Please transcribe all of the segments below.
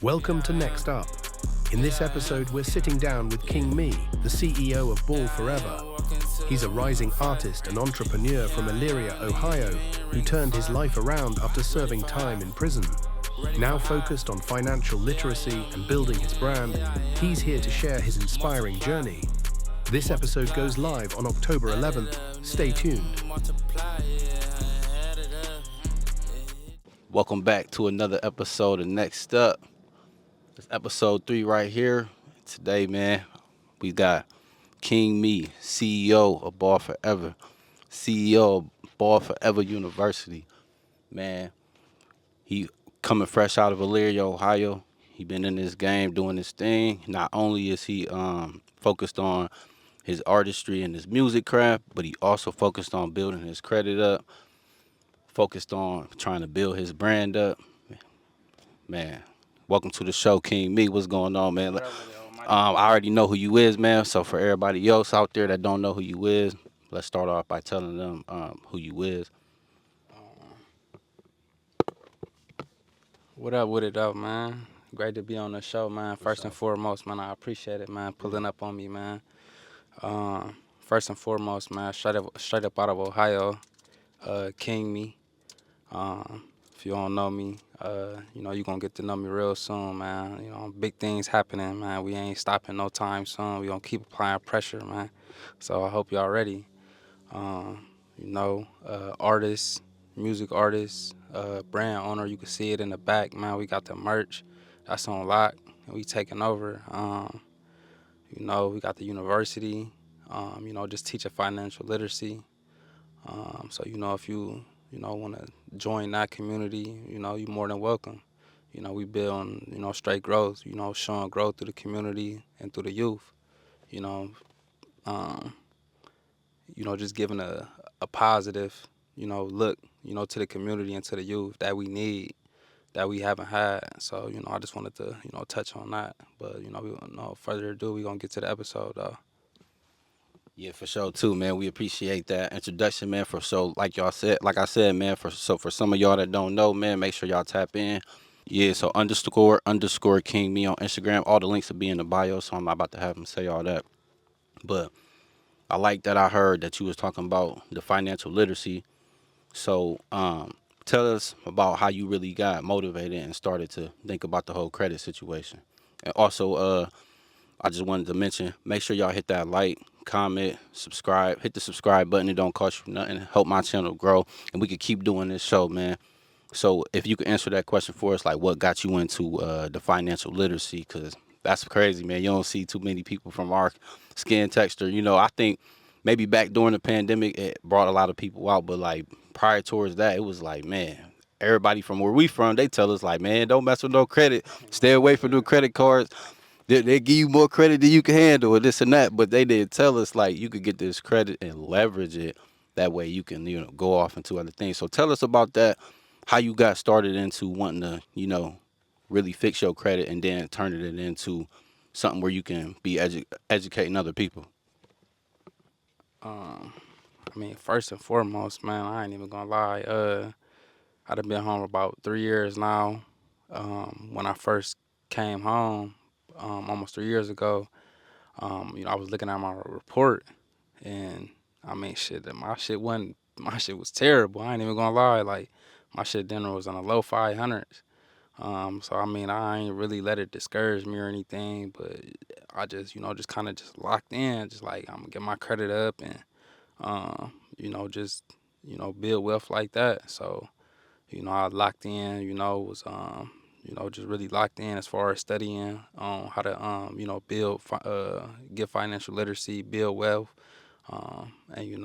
Welcome to Next Up. In this episode, we're sitting down with KingMe, the CEO of Ball Forever. He's a rising artist and entrepreneur from Elyria, Ohio, who turned his life around after serving time in prison. Now focused on financial literacy and building his brand, he's here to share his inspiring journey. This episode goes live on October 11th. Stay tuned. Welcome back to another episode of Next Up. It's episode 3 right here. Today, man, we got KingMe, CEO of Ball Forever, CEO of Ball Forever University. Man, he coming fresh out of Elyria, Ohio. He been in this game doing his thing. Not only is he focused on his artistry and his music craft, but he also focused on building his credit up, focused on trying to build his brand up. Man, welcome to the show, KingMe. What's going on, man? I already know who you is, man. So for everybody else out there that don't know who you is, let's start off by telling them who you is. What up with it though, man? Great to be on the show, man. First and foremost, man, I appreciate it, man, pulling up on me, man. First and foremost, man, straight up out of Ohio, KingMe. If you don't know me, you're gonna get to know me real soon, man. Big things happening, man. We ain't stopping no time soon. We gonna keep applying pressure, man. So I hope y'all ready. Artist, music artist, brand owner. You can see it in the back, man. We got the merch. That's on lock. We taking over. We got the university. Just teaching financial literacy. So if you want to join that community, you're more than welcome. We build straight growth. Showing growth through the community and through the youth. You know, um, just giving a positive, look, to the community and to the youth that we need, that we haven't had. So, I just wanted to, touch on that. But, no further ado, we're going to get to the episode, though. Yeah, for sure too, man. We appreciate that introduction, man. Like I said, man. For some of y'all that don't know, man, make sure y'all tap in. Yeah, so __ KingMe on Instagram. All the links will be in the bio, so I'm not about to have him say all that. But I like that I heard that you was talking about the financial literacy. So tell us about how you really got motivated and started to think about the whole credit situation. And also, I just wanted to mention, make sure y'all hit that like, comment, subscribe. Hit the subscribe button. It don't cost you nothing. Help my channel grow, and we can keep doing this show, man. So if you could answer that question for us, like what got you into the financial literacy, because that's crazy, man. You don't see too many people from our skin texture. I think maybe back during the pandemic, it brought a lot of people out, but like prior towards that, it was like, man, everybody from where we from, they tell us like, man, don't mess with no credit. Stay away from the credit cards. They give you more credit than you can handle, or this and that. But they did tell us like you could get this credit and leverage it. That way you can go off into other things. So tell us about that. How you got started into wanting to really fix your credit and then turning it into something where you can be educating other people. First and foremost, man, I ain't even going to lie. I'd have been home about 3 years now. When I first came home, almost 3 years ago, I was looking at my report, and my shit was terrible. I ain't even gonna lie. Like, my shit dinner was on the low 500s. So I ain't really let it discourage me or anything, but I just kind of just locked in, just like I'm gonna get my credit up and, just build wealth like that. So, I locked in. Just really locked in as far as studying on how to, get financial literacy, build wealth, and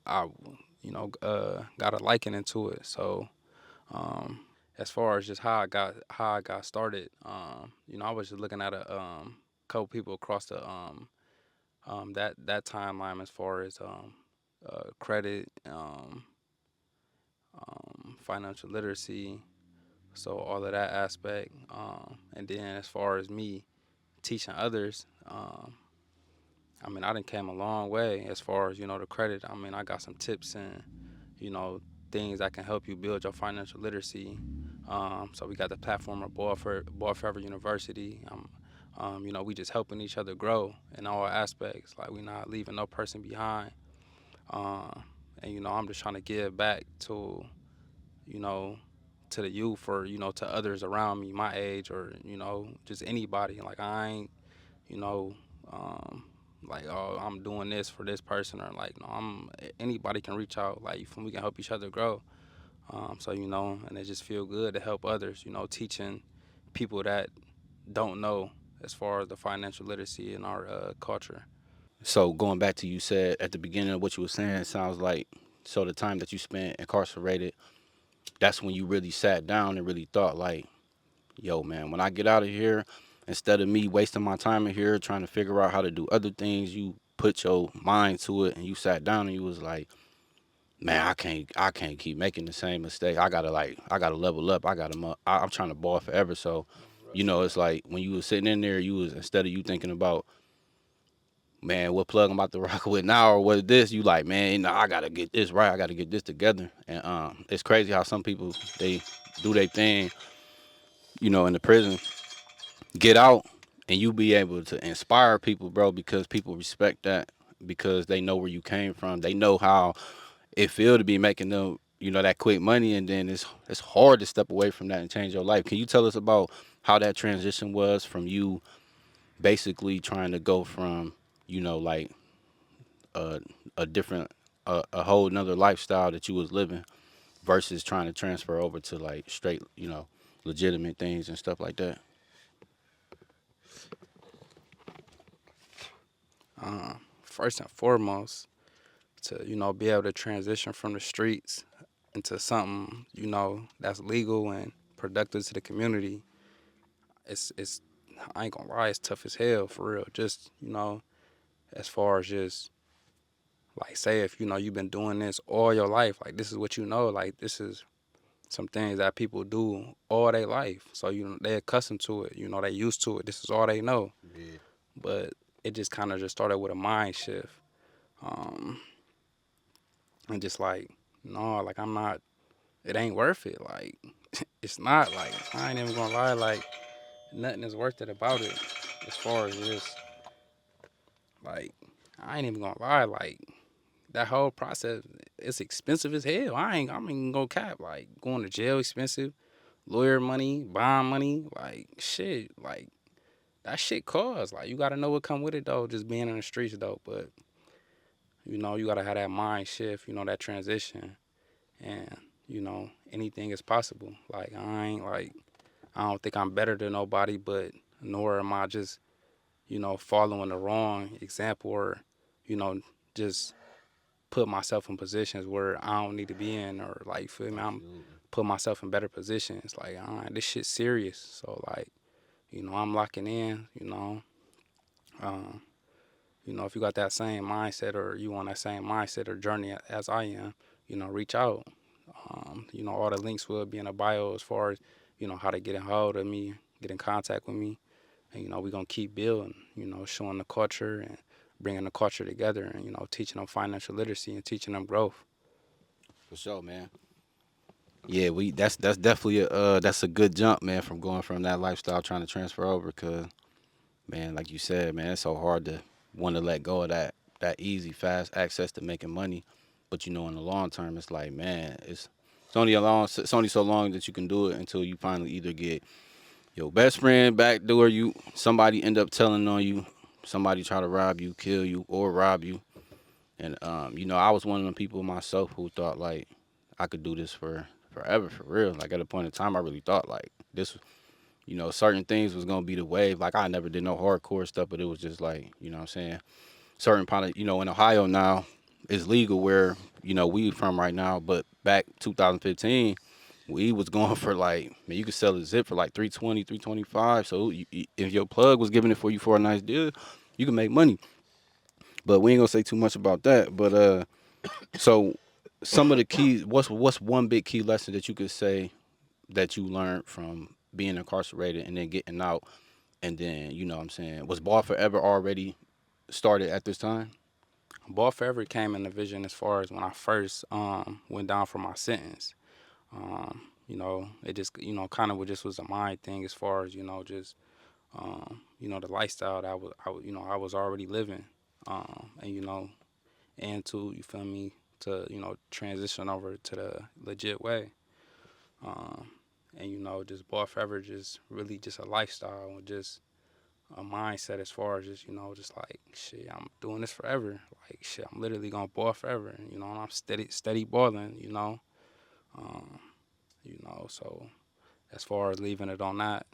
I, got a liking into it. So, as far as just how I got started, I was just looking at a couple people across the that timeline as far as credit, financial literacy, so all of that aspect, and then as far as me teaching others, I done came a long way as far as the credit. I got some tips and things that can help you build your financial literacy. So we got the platform of Ball Forever University. We just helping each other grow in all aspects. Like we not leaving no person behind. Um, and I'm just trying to give back you know, to the youth or to others around me, my age, or just anybody. Like I ain't, you know, um, like oh I'm doing this for this person or like no anybody can reach out. Like we can help each other grow. So and it just feel good to help others. Teaching people that don't know as far as the financial literacy in our culture. So going back to you said at the beginning of what you were saying, it sounds like so the time that you spent incarcerated, that's when you really sat down and really thought like, yo, man, when I get out of here, instead of me wasting my time in here trying to figure out how to do other things, you put your mind to it and you sat down and you was like, man, I can't keep making the same mistake. I gotta level up. I'm trying to ball forever. So, it's like when you was sitting in there, you was instead of you thinking about, man, what plug I'm about to rock with now or what this, you like, man, I gotta get this right. I gotta get this together. And it's crazy how some people they do their thing, in the prison, get out, and you be able to inspire people, bro, because people respect that because they know where you came from. They know how it feel to be making them, that quick money, and then it's hard to step away from that and change your life. Can you tell us about how that transition was from you basically trying to go from, like a a different a whole nother lifestyle that you was living versus trying to transfer over to like straight, legitimate things and stuff like that? First and foremost, to be able to transition from the streets into something that's legal and productive to the community. It's I ain't gonna lie, it's tough as hell for real. Just as far as just like say if you've been doing this all your life, like this is what like this is some things that people do all their life. So they accustomed to it. They used to it. This is all they know. Yeah. But it just kind of just started with a mind shift, um, and just like no, like I'm not. It ain't worth it. Like it's not. Like I ain't even gonna lie. Like nothing is worth it about it. As far as just like I ain't even gonna lie. Like that whole process, it's expensive as hell. I'm even gonna cap. Like going to jail expensive, lawyer money, bond money, like shit. Like that shit costs. Like you gotta know what come with it though. Just being in the streets though, but you gotta have that mind shift. That transition, and anything is possible. Like I don't think I'm better than nobody, but nor am I just following the wrong example or just put myself in positions where I don't need to be in or like feel me. I'm Absolutely. put myself in better positions. Like this shit's serious. So like I'm locking in. Um, if you got that same mindset or you on that same mindset or journey as I am, reach out. All the links will be in the bio as far as, how to get in hold of me, get in contact with me. And, we're going to keep building, showing the culture and bringing the culture together and, teaching them financial literacy and teaching them growth. For sure, man. Yeah, that's definitely that's a good jump, man, from going from that lifestyle trying to transfer over. Cause man, like you said, man, it's so hard to want to let go of that easy, fast access to making money. But in the long term, it's like, man, it's only so long that you can do it until you finally either get your best friend backdoor you, somebody end up telling on you, somebody try to rob you, kill you, or rob you. And I was one of them people myself who thought like I could do this for forever, for real. Like at a point in time, I really thought like this, certain things was gonna be the wave. Like I never did no hardcore stuff, but it was just like, what I'm saying, certain kind of, in Ohio now, it's legal where we from right now, but back 2015, we was going for like, man, you could sell a zip for like 320, 325. So if your plug was giving it for you for a nice deal, you can make money. But we ain't gonna say too much about that. But so some of the keys, what's one big key lesson that you could say that you learned from being incarcerated and then getting out, and then what I'm saying, was Ball Forever already started at this time? Ball Forever came in the vision as far as when I first went down for my sentence. It just kind of just was a mind thing as far as just the lifestyle that I was already living, and and to you feel me to transition over to the legit way, um, and just Ball Forever just really just a lifestyle and just a mindset as far as just just like shit I'm doing this forever, like shit I'm literally gonna ball forever, and and I'm steady balling, um, so as far as leaving it on that,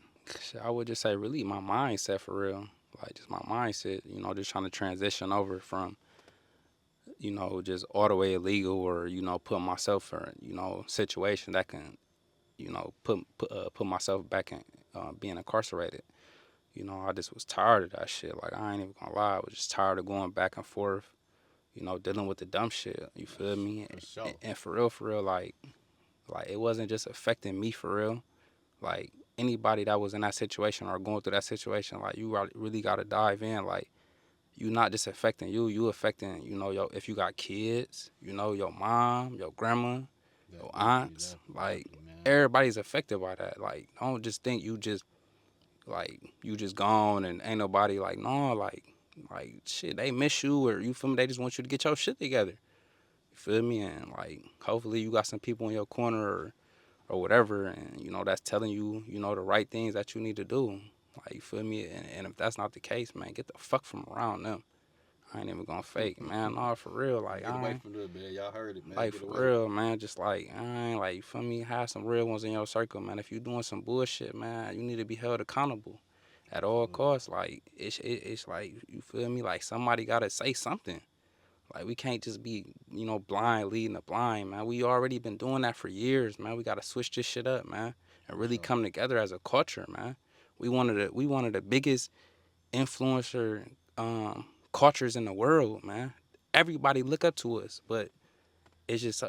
shit, I would just say really my mindset for real, like just my mindset, just trying to transition over from just all the way illegal or put myself in situation that can put myself back in being incarcerated. I just was tired of that shit. Like, I ain't even gonna lie. I was just tired of going back and forth, dealing with the dumb shit. You feel me? For sure. And for real, like it wasn't just affecting me for real. Like, anybody that was in that situation or going through that situation, like, you really gotta dive in. Like, you not just affecting you affecting, if you got kids, your mom, your grandma, your aunts. Like, Definitely, man. everybody's affected by that. Like, don't just think you just gone and ain't nobody like no like shit they miss you or you feel me they just want you to get your shit together, you feel me, and like hopefully you got some people in your corner or whatever, and that's telling you the right things that you need to do, like you feel me, and if that's not the case, man, get the fuck from around them. I ain't even gonna fake, man. No, for real, like Get I away ain't from that, man. Y'all heard it, man. like Get for away. real, man. Just like I ain't like you feel me. Have some real ones in your circle, man. If you doing some bullshit, man, you need to be held accountable at all costs. Like it's like you feel me. Like somebody gotta say something. Like we can't just be blind leading the blind, man. We already been doing that for years, man. We gotta switch this shit up, man, and really come together as a culture, man. We one of the biggest influencer cultures in the world, man. Everybody look up to us, but it just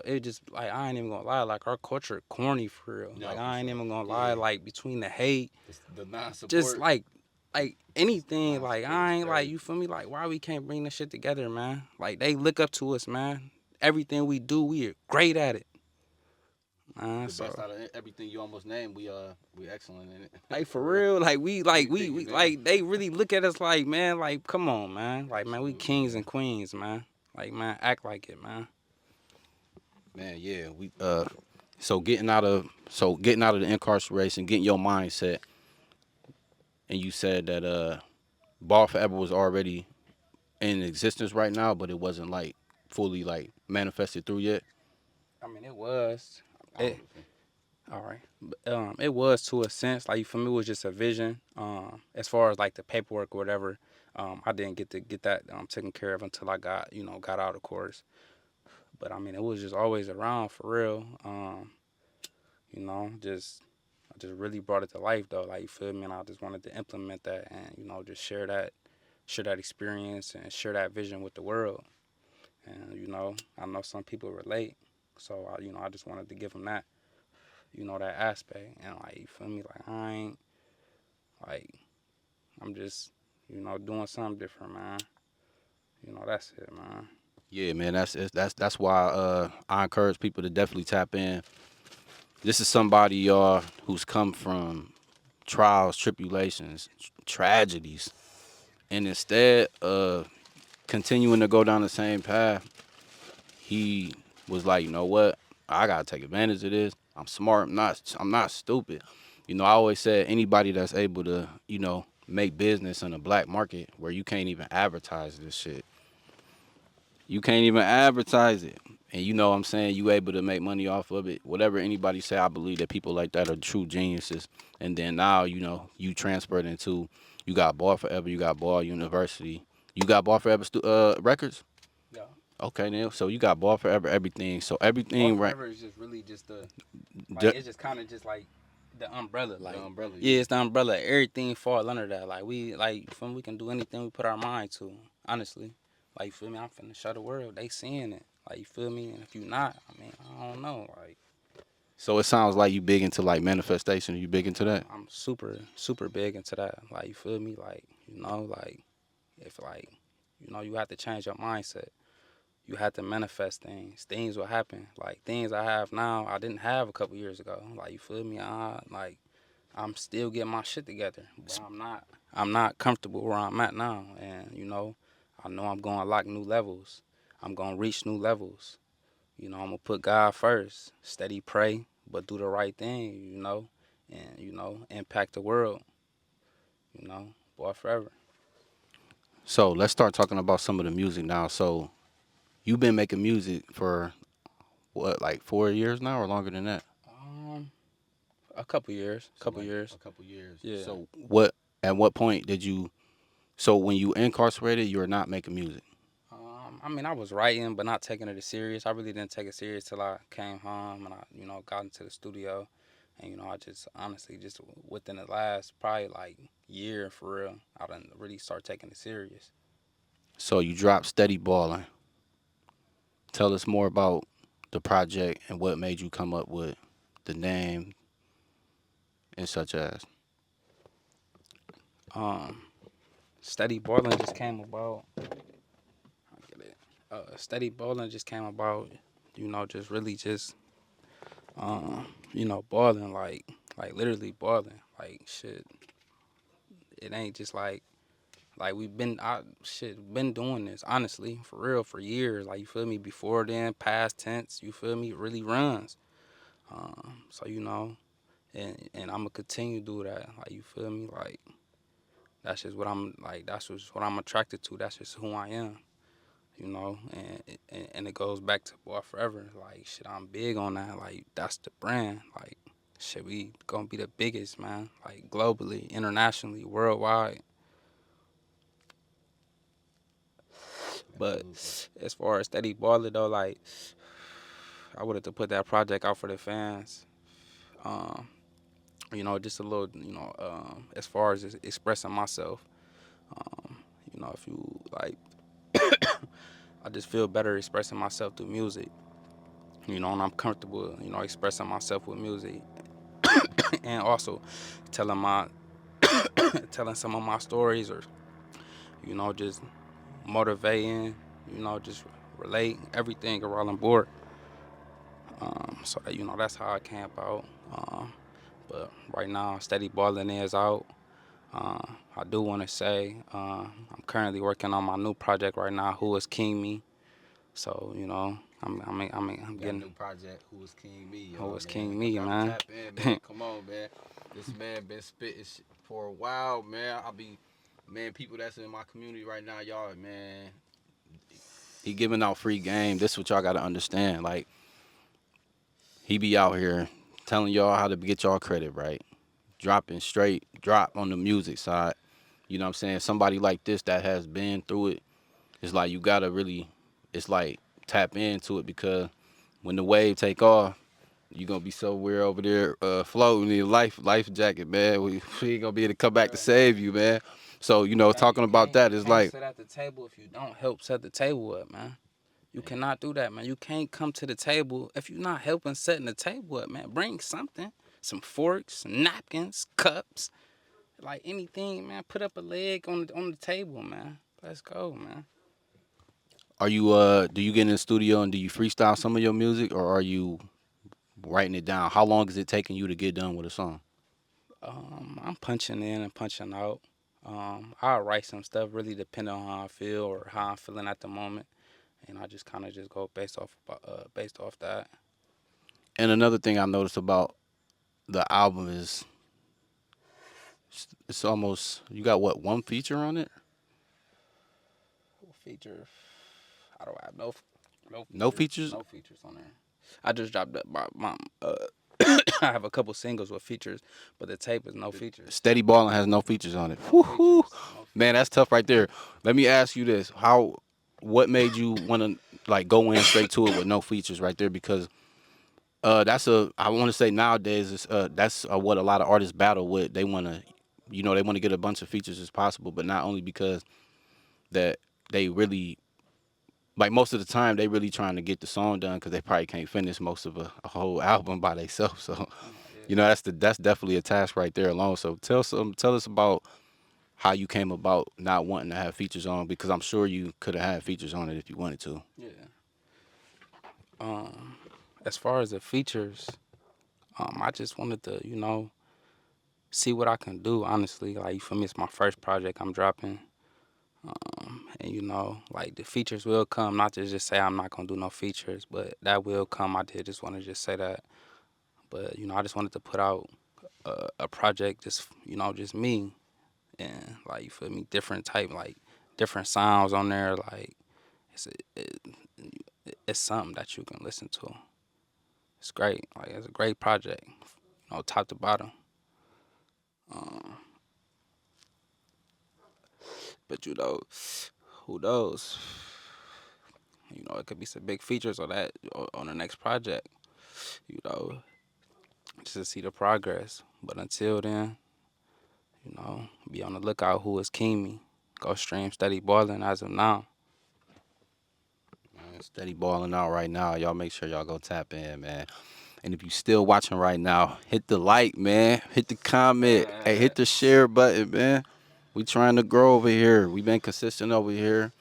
like I ain't even gonna lie, like our culture corny for real. No, Like for I ain't sure. even gonna lie, Yeah. like between the hate, The non-support. just like anything, like Non-support I is ain't like crazy. you feel me, like why we can't bring this shit together, man? Like they look up to us, man. Everything we do, we are great at it, man. The best So out of everything you almost named, we excellent in it. like for real, like we like We dig we it, man. like they really look at us like man, like come on, man, like man, we Absolutely, kings man. and queens, man. Like man, act like it, man. Man, yeah, we so getting out of the incarceration, getting your mindset, and you said that Ball Forever was already in existence right now, but it wasn't like fully like manifested through yet. I mean, it was. Oh, All right. It was to a sense, like for me, it was just a vision. As far as like the paperwork or whatever, I didn't get to get that taken care of until I got out of course. But I mean, it was just always around for real. Just I just really brought it to life though. Like you feel me, and I just wanted to implement that and just share that experience and share that vision with the world. And I know some people relate, so I just wanted to give them that that aspect, and like you feel me, like I ain't like I'm just doing something different, man. That's it, man. yeah, man. That's why I encourage people to definitely tap in. This is somebody, y'all, who's come from trials, tribulations, tragedies, and instead of continuing to go down the same path, he was like, you know what? I gotta take advantage of this. I'm smart. I'm not stupid. I always said anybody that's able to, make business in a black market where you can't even advertise this shit. You can't even advertise it. And you know what I'm saying? You able to make money off of it. Whatever anybody say, I believe that people like that are true geniuses. And then now, you transferred into, you got Ball Forever, you got Ball University. You got Ball Forever records? Yeah. Okay, then. So you got Ball Forever everything. So Ball everything right. Forever is just really just The, it's just kind of just like the umbrella, like the umbrella. yeah, it's the umbrella. Everything fall under that. Like you feel me? We can do anything we put our mind to. Honestly, like you feel me? I'm finna show the world they seeing it. Like you feel me? And if you not, I mean, I don't know. Like So it sounds like you big into like manifestation. You big into that? I'm super big into that. Like you feel me? Like like if like you have to change your mindset. you had to manifest things. Things will happen. Like things I have now, I didn't have a couple years ago. Like you feel me? Like I'm still getting my shit together, but I'm not comfortable where I'm at now. And I know I'm gonna unlock new levels. I'm gonna reach new levels. I'm gonna put God first. Steady pray, but do the right thing. And impact the world. Boy, forever. So let's start talking about some of the music now. So you've been making music for what, like 4 years now, or longer than that? A couple years. So like Years. a couple years. Yeah. So at what point did you? So when you incarcerated, you were not making music. I mean, I was writing, but not taking it as serious. I really didn't take it serious till I came home and I, got into the studio. And, I just honestly, just within the last probably like year for real, I done really start taking it serious. So you dropped Steady Ballin'. Tell us more about the project and what made you come up with the name and such as. Um, Steady Ballin' just came about. I get it. Steady Ballin' just came about, just really just, balling, like literally balling. Like, shit, it ain't just like we've been doing this honestly for real for years. Like you feel me? Before then, past tense. You feel me? Really runs. So and I'm gonna continue to do that. Like you feel me? Like that's just what I'm like. That's just what I'm attracted to. That's just who I am. And it goes back to boy forever. Like shit, I'm big on that. Like that's the brand. Like shit, we gonna be the biggest man. Like globally, internationally, worldwide. But as far as Steady Baller though, like I wanted to put that project out for the fans. Um, just a little, as far as expressing myself. Um, if you like, I just feel better expressing myself through music. And I'm comfortable, expressing myself with music, and also telling my, telling some of my stories, or just motivating, just relate everything around on board. So that that's how I came about. But right now, Steady Ballin' is out. I do want to say I'm currently working on my new project right now. Who is KingMe? So I'm Got a getting new project. Who is KingMe? Who is Man. KingMe, Y'all man? tap in, man. Come on, man. This man been spitting shit for a while, man. Man, people that's in my community right now, y'all, man. He giving out free game. This is what y'all gotta understand. Like, he be out here telling y'all how to get y'all credit right. Dropping straight drop on the music side. You know what I'm saying? Somebody like this that has been through it, it's like you gotta really, it's like tap into it, because when the wave take off, you gonna be somewhere over there floating in your life jacket, man. We ain't gonna be able to come back to save you, man. So, talking about that is like, sit at the table if you don't help set the table up, man. You cannot do that, man. You can't come to the table if you're not helping setting the table up, man. Bring something, some forks, some napkins, cups, like anything, man. Put up a leg on the table, man. Let's go, man. are you do you get in the studio and do you freestyle some of your music, or are you writing it down? How long is it taking you to get done with a song? I'm punching in and punching out. I'll write some stuff really depending on how I feel or how I'm feeling at the moment, and I just kind of just go based off that. And another thing I noticed about the album is it's almost, you got what, one feature on it? Feature. I don't have no No features? no features on there. I just dropped my I have a couple singles with features, but the tape is no features. Steady Ballin' has no features on it. No Woo-hoo. features. No Man, that's tough right there. Let me ask you this: what made you want to like go in straight to it with no features right there? Because I want to say nowadays that's what a lot of artists battle with. They want to, they want to get a bunch of features as possible, but not only because that they really, like, most of the time they really trying to get the song done because they probably can't finish most of a whole album by themselves. So, that's definitely a task right there alone. So tell us about how you came about not wanting to have features on, because I'm sure you could have had features on it if you wanted to. Yeah. Um, as far as the features, I just wanted to, see what I can do. Honestly, like you feel me, it's my first project I'm dropping. And like the features will come. Not to just say I'm not gonna do no features, but that will come. I did just want to just say that. But I just wanted to put out a project, just just me, and like you feel me, different type, like different sounds on there. Like it's it's something that you can listen to. It's great. Like it's a great project, top to bottom. Um, but who knows? It could be some big features on that on the next project. You know, just to see the progress. But until then, be on the lookout. Who is KingMe? Go stream steady balling as of now. Man, steady balling out right now. Y'all make sure y'all go tap in, man. And if you still watching right now, hit the like, man. Hit the comment. Hey, hit the share button, man. We trying to grow over here. We been consistent over here.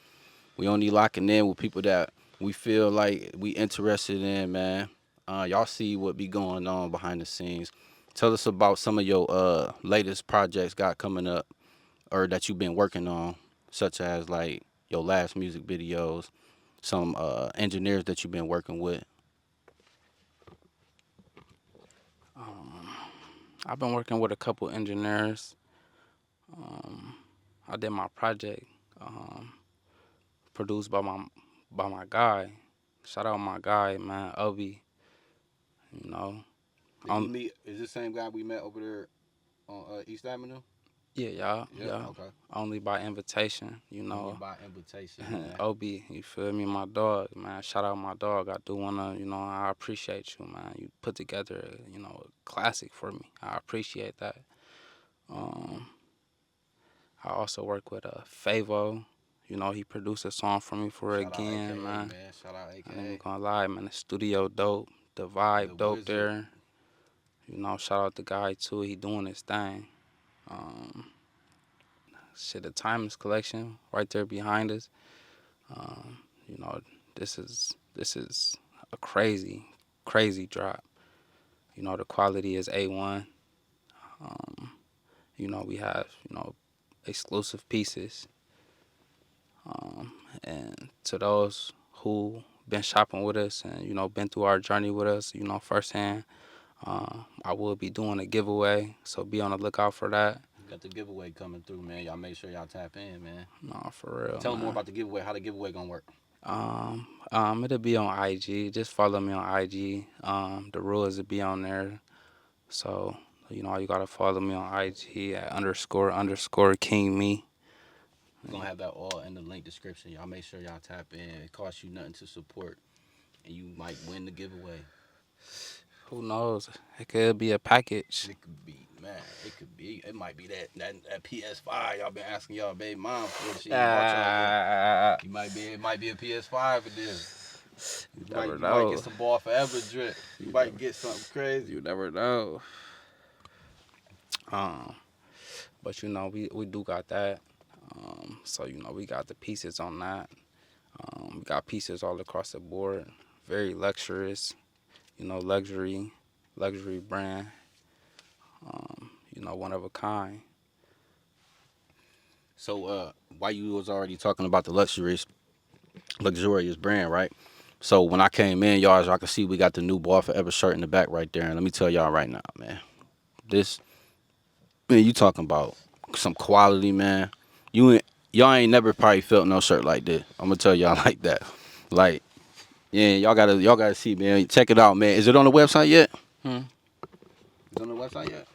We only locking in with people that we feel like we interested in, man. Y'all see what be going on behind the scenes. Tell us about some of your latest projects got coming up or that you've been working on, such as like your last music videos, some engineers that you've been working with. Um, I've been working with a couple engineers. Um, I did my project produced by my guy. Shout out my guy, man, Obi. You know, Did we um, meet? Is this the same guy we met over there on East Avenue? Yeah. yeah. Okay. Only by invitation. Only by invitation, man. Obi, you feel me, my dog, man. Shout out my dog. I do wanna, I appreciate you, man. You put together, a classic for me. I appreciate that. Um, I also work with Favo. He produced a song for me for Shout out AKA, again, man. man. Shout out I ain't even AKA. gonna lie, man. The studio dope, the The vibe dope Wizard. there. Shout out the guy too. He doing his thing. Um, Shit, the Timeless collection right there behind us. Um, you know, this is a crazy drop. The quality is A1. Um, we have exclusive pieces. And to those who been shopping with us and been through our journey with us, firsthand, I will be doing a giveaway, so be on the lookout for that. Got the giveaway coming through, man. Y'all make sure y'all tap in, man. No, for real, Tell them more man. about the giveaway. How the giveaway gonna work? It'll be on IG. Just follow me on IG. The rules will be on there. So, you gotta follow me on IG at __ KingMe. We're gonna have that all in the link description. Y'all make sure y'all tap in. It costs you nothing to support, and you might win the giveaway. Who knows? It could be a package. It could be, man. It could be. It might be that PS5 y'all been asking y'all baby mom for. She ain't bought y'all yet. You might be. It might be a PS5 for this. You never You might get know. some Ball Forever drip. You might get something crazy. You never know. But we do got that. So we got the pieces on that. We got pieces all across the board. Very luxurious. Luxury brand. One of a kind. So, while you was already talking about the luxurious brand, right? So when I came in, y'all, as y'all can see, we got the new Ball Forever shirt in the back right there. And let me tell y'all right now, man, man, you talking about some quality, man. Y'all ain't never probably felt no shirt like this. I'm gonna tell y'all like that. Like, yeah, y'all gotta see, man. Check it out, man. Is it on the website yet? Hmm. Is it on the website yet?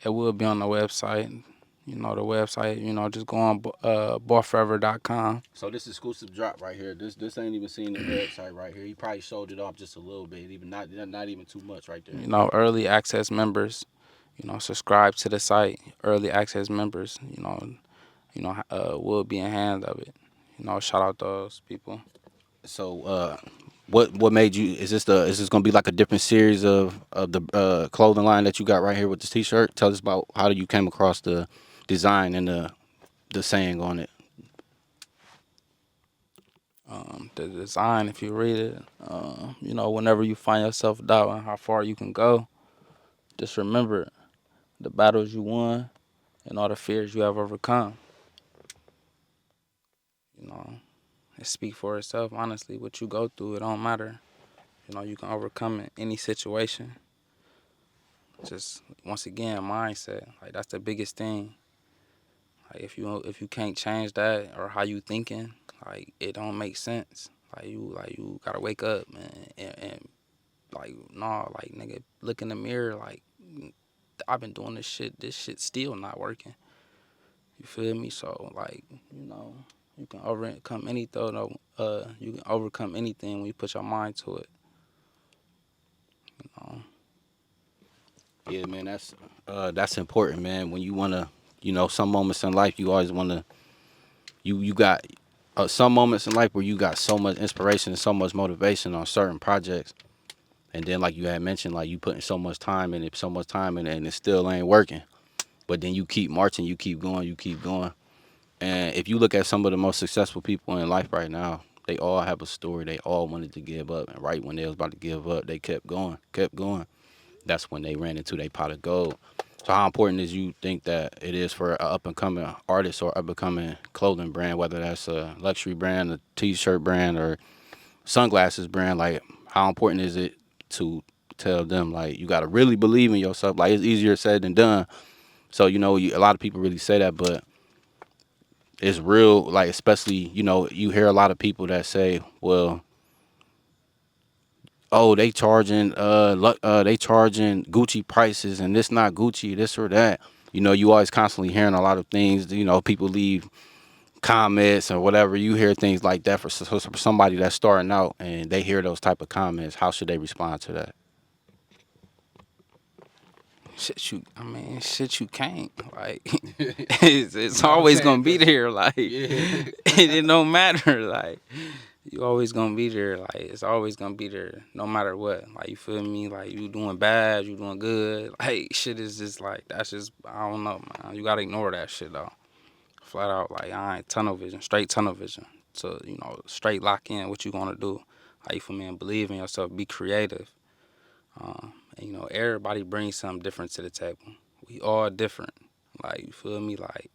It will be on the website. The website, just go on ballforever.com. So this exclusive drop right here. This ain't even seen the website right here. He probably showed it off just a little bit, even not even too much right there. Early access members, subscribe to the site. Early access members, will be in hand of it. Shout out those people. So what made you? Is this gonna be like a different series of the clothing line that you got right here with this T-shirt? Tell us about how you came across the design and the saying on it. The design, if you read it, you know, whenever you find yourself doubting how far you can go, just remember the battles you won and all the fears you have overcome. You know, it speak for itself. Honestly, what you go through, it don't matter. You know, you can overcome it, any situation. Just once again, mindset. Like that's the biggest thing. Like if you can't change that or how you thinking, like it don't make sense. Like you gotta wake up, man, and like nah, like nigga, look in the mirror. Like I've been doing this shit. This shit still not working. You feel me? So like you know, you can overcome anything. Though, you can overcome anything when you put your mind to it. You know? Yeah, man, that's important, man. When you wanna, some moments in life you always wanna, you got some moments in life where you got so much inspiration and so much motivation on certain projects, and then like you had mentioned, like you putting so much time in it, and it still ain't working. But then you keep marching, you keep going, you keep going. And if you look at some of the most successful people in life right now, they all have a story. They all wanted to give up, and right when they was about to give up, they kept going, kept going. That's when they ran into their pot of gold. So how important is you think that it is for an up and coming artist or up and coming clothing brand, whether that's a luxury brand, a t-shirt brand, or sunglasses brand? Like, how important is it to tell them like you got to really believe in yourself? Like, it's easier said than done. So a lot of people really say that, but it's real. Like, especially you hear a lot of people that say, well, oh, they charging Gucci prices and this not Gucci, this or that. You always constantly hearing a lot of things. People leave comments or whatever. You hear things like that for somebody that's starting out and they hear those type of comments. How should they respond to that? Shit you can't. Like, it's always gonna be there. Like, it don't matter. Like, you always gonna be there. Like, it's always gonna be there, no matter what. Like, you feel me? Like, you doing bad, you doing good. Like, shit is just like, that's just, I don't know, man. You gotta ignore that shit, though. Flat out, like, I ain't tunnel vision, straight tunnel vision. So, straight lock in what you gonna do. Like, you feel me? And believe in yourself, be creative. And everybody brings something different to the table. We all different. Like, you feel me? Like,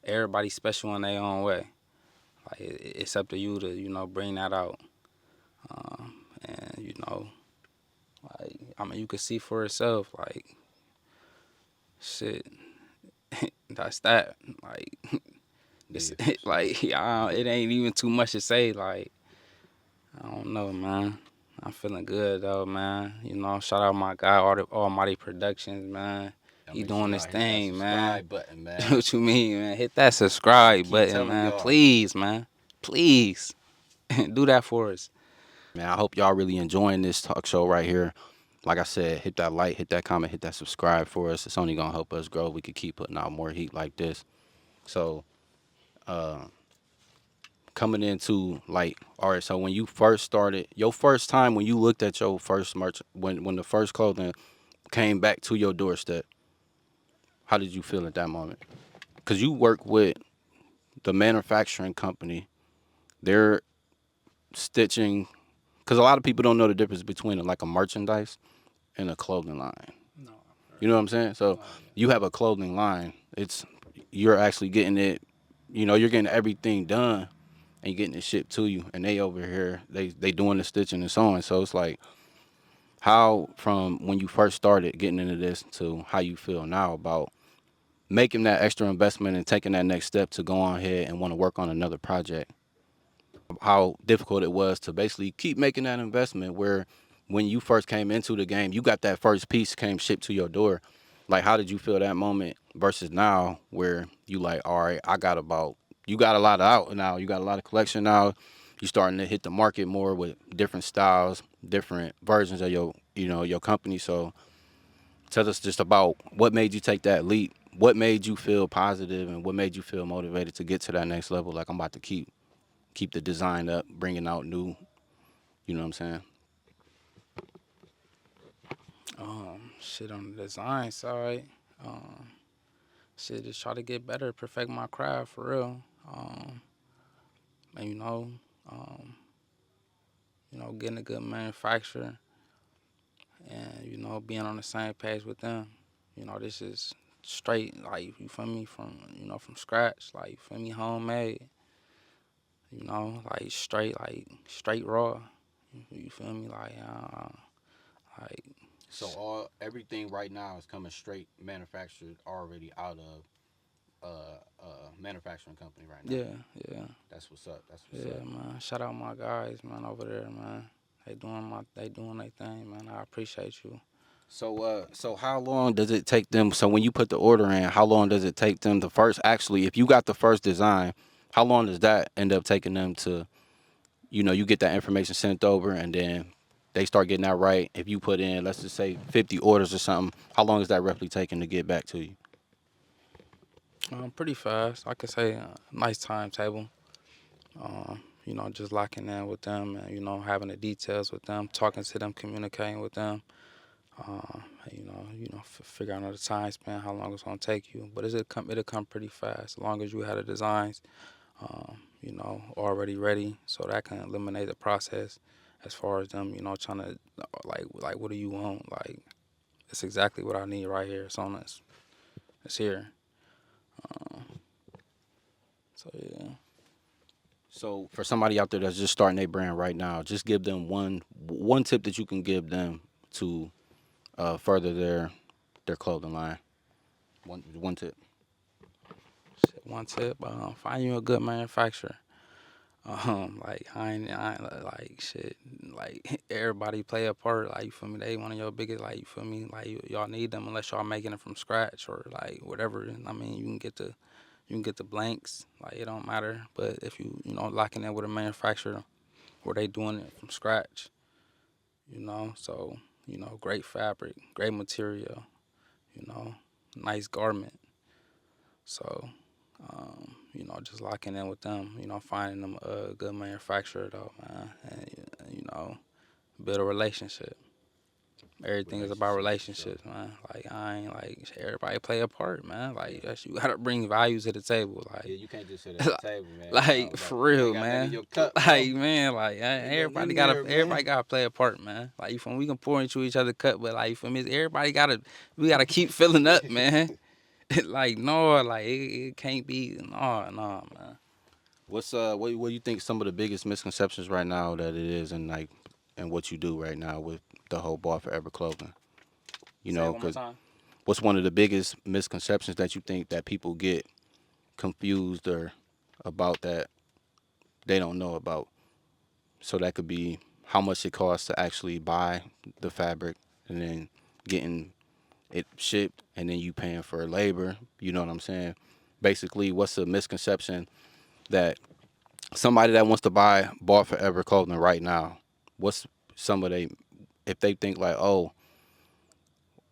everybody special in their own way. Like, it's up to you to, bring that out. And, like, you can see for yourself, like, shit, that's that. Like, it's, Yeah, for sure. like, it ain't even too much to say. Like, I don't know, man. I'm feeling good, though, man. Shout out my guy, Almighty Productions, man. Now He make sure doing y'all his hit that thing, man. subscribe button, man. What you mean, man? Hit that I subscribe keep button, telling man. y'all. Please, man. Please. Do that for us. Man, I hope y'all really enjoying this talk show right here. Like I said, hit that like, hit that comment, hit that subscribe for us. It's only gonna help us grow. We could keep putting out more heat like this. So, coming into like, all right. So when you first started, your first time when you looked at your first merch, when the first clothing came back to your doorstep, how did you feel at that moment? Because you work with the manufacturing company, they're stitching. Because a lot of people don't know the difference between like a merchandise and a clothing line. No. You know what I'm saying? So you have a clothing line. You're actually getting it. You're getting everything done and you're getting it shipped to you. And they over here, they doing the stitching and sewing. So it's like, how from when you first started getting into this to how you feel now about making that extra investment and taking that next step to go on ahead and want to work on another project? How difficult it was to basically keep making that investment where when you first came into the game, you got that first piece came shipped to your door. Like, how did you feel that moment versus now where you like, all right, you got a lot out now. You got a lot of collection now. You starting to hit the market more with different styles, different versions of your company. So tell us just about what made you take that leap. What made you feel positive and what made you feel motivated to get to that next level? Like, I'm about to keep the design up, bringing out new, you know what I'm saying? Shit on the design side. Um, Shit, just try to get better, perfect my craft for real. And Um, getting a good manufacturer and, being on the same page with them. This is straight, like, you feel me, from scratch, like, you feel me, homemade, like, straight raw. You feel me? Like, So everything right now is coming straight manufactured already out of manufacturing company right now. yeah. That's what's up. That's what's Yeah, up. man. Shout out my guys, man, over there, man. They doing their thing, man. I appreciate you. So how long does it take them? So when you put the order in, how long does it take them to first actually, if you got the first design, how long does that end up taking them to, you get that information sent over and then they start getting that right. If you put in, let's just say 50 orders or something, how long is that roughly taking to get back to you? Pretty fast. I could say nice timetable. Just locking in with them and having the details with them, talking to them, communicating with them. Figure out the time span, how long it's gonna take you. But it'll come pretty fast as long as you have the designs, already ready, so that can eliminate the process as far as them, trying to like what do you want? Like it's exactly what I need right here. It's on this. It's here. So yeah. So for somebody out there that's just starting their brand right now, just give them one tip that you can give them to further their clothing line. One tip. Shit, one tip, find you a good manufacturer. Like I ain't like shit. Like everybody play a part. Like you feel me? They one of your biggest. Like you feel me? Like y'all need them unless y'all making it from scratch or like whatever. I mean, you can get the blanks. Like it don't matter. But if locking in with a manufacturer where they doing it from scratch, so great fabric, great material, you know, nice garment. So just locking in with them, finding them a good manufacturer though, man, and build a relationship. Everything is about Relationship for sure. relationships, man. Like I ain't like everybody play a part, man. Like you gotta bring value to the table, Yeah, like, you can't just sit at the table, man. like for You ain't real, got nothing in man. your cup, bro. Like man, like Ain't nothing everybody in gotta there, everybody man. gotta play a part, man. Like you from we can pour into each other cup, but like for me, everybody we gotta keep filling up, man. Like no, like it can't be no, man. What do you think some of the biggest misconceptions right now that it is and what you do right now with the whole Bar Forever clothing? Say it one more Because time. what's one of the biggest misconceptions that you think that people get confused or about that they don't know about? So that could be how much it costs to actually buy the fabric and then getting it shipped and then you paying for labor. You know what I'm saying? Basically, what's a misconception that somebody that wants to buy Bar Forever clothing right now, what's some of they if they think like, oh,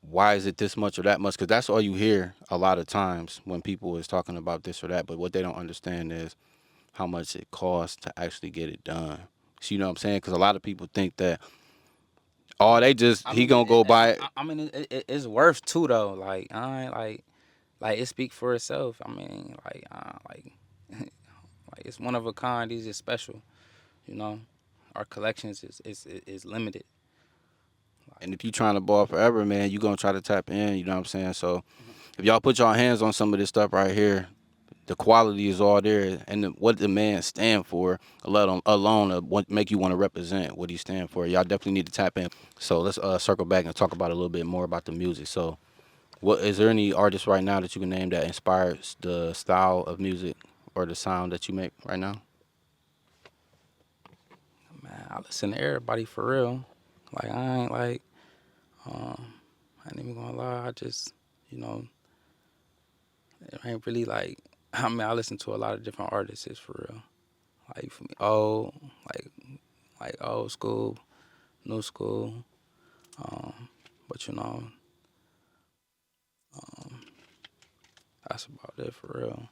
why is it this much or that much? Because that's all you hear a lot of times when people is talking about this or that. But what they don't understand is how much it costs to actually get it done. So you know what I'm saying? Because a lot of people think that, oh, they just I he mean, gonna go buy it. it's worth too though. Like I ain't like it speak for itself. I mean, like it's one of a kind. These is special. You know, our collections is limited. And if you trying to ball forever, man, you gonna try to tap in. You know what I'm saying? So if y'all put y'all hands on some of this stuff right here, the quality is all there, and what the man stand for, alone what make you want to represent what he stand for. Y'all definitely need to tap in. So let's circle back and talk about a little bit more about the music. So, what is there any artists right now that you can name that inspires the style of music or the sound that you make right now? Man, I listen to everybody for real. Like I ain't like I ain't even gonna lie. I just you know it ain't really like. I mean, I listen to a lot of different artists for real. Like for me, like like old school, new school. But that's about it for real.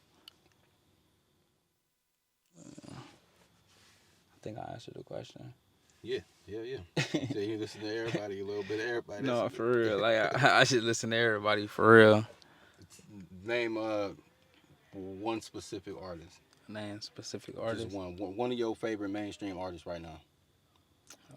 I think I answered the question. Yeah, yeah. So you listen to everybody, a little bit of everybody. No, for real. Like I should listen to everybody for real. Name one specific artist. name specific Just artists. one of your favorite mainstream artists right now.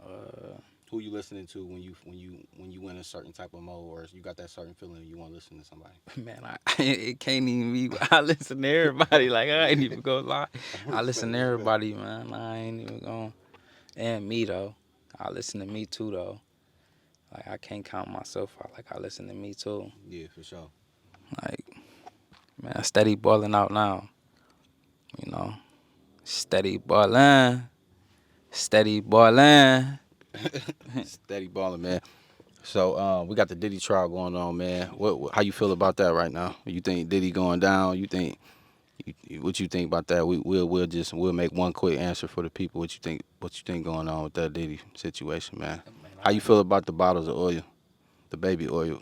Uh, Who you listening to when you in a certain type of mode, or you got that certain feeling you want to listen to somebody? Man, it can't even be. I listen to everybody. Like I ain't even gonna lie. I listen to Respect. everybody, man. I ain't even gonna. And me though. I listen to me too though. Like I can't count myself out. Like I listen to me too. Yeah, for sure. Like man, steady balling out now. You know, steady balling, steady balling. Steady balling, man. So we got the Diddy trial going on, man. How you feel about that right now? You think Diddy going down? You think what you think about that? We'll make one quick answer for the people. What you think going on with that Diddy situation, man? Man, How you feel about the bottles of oil, the baby oil?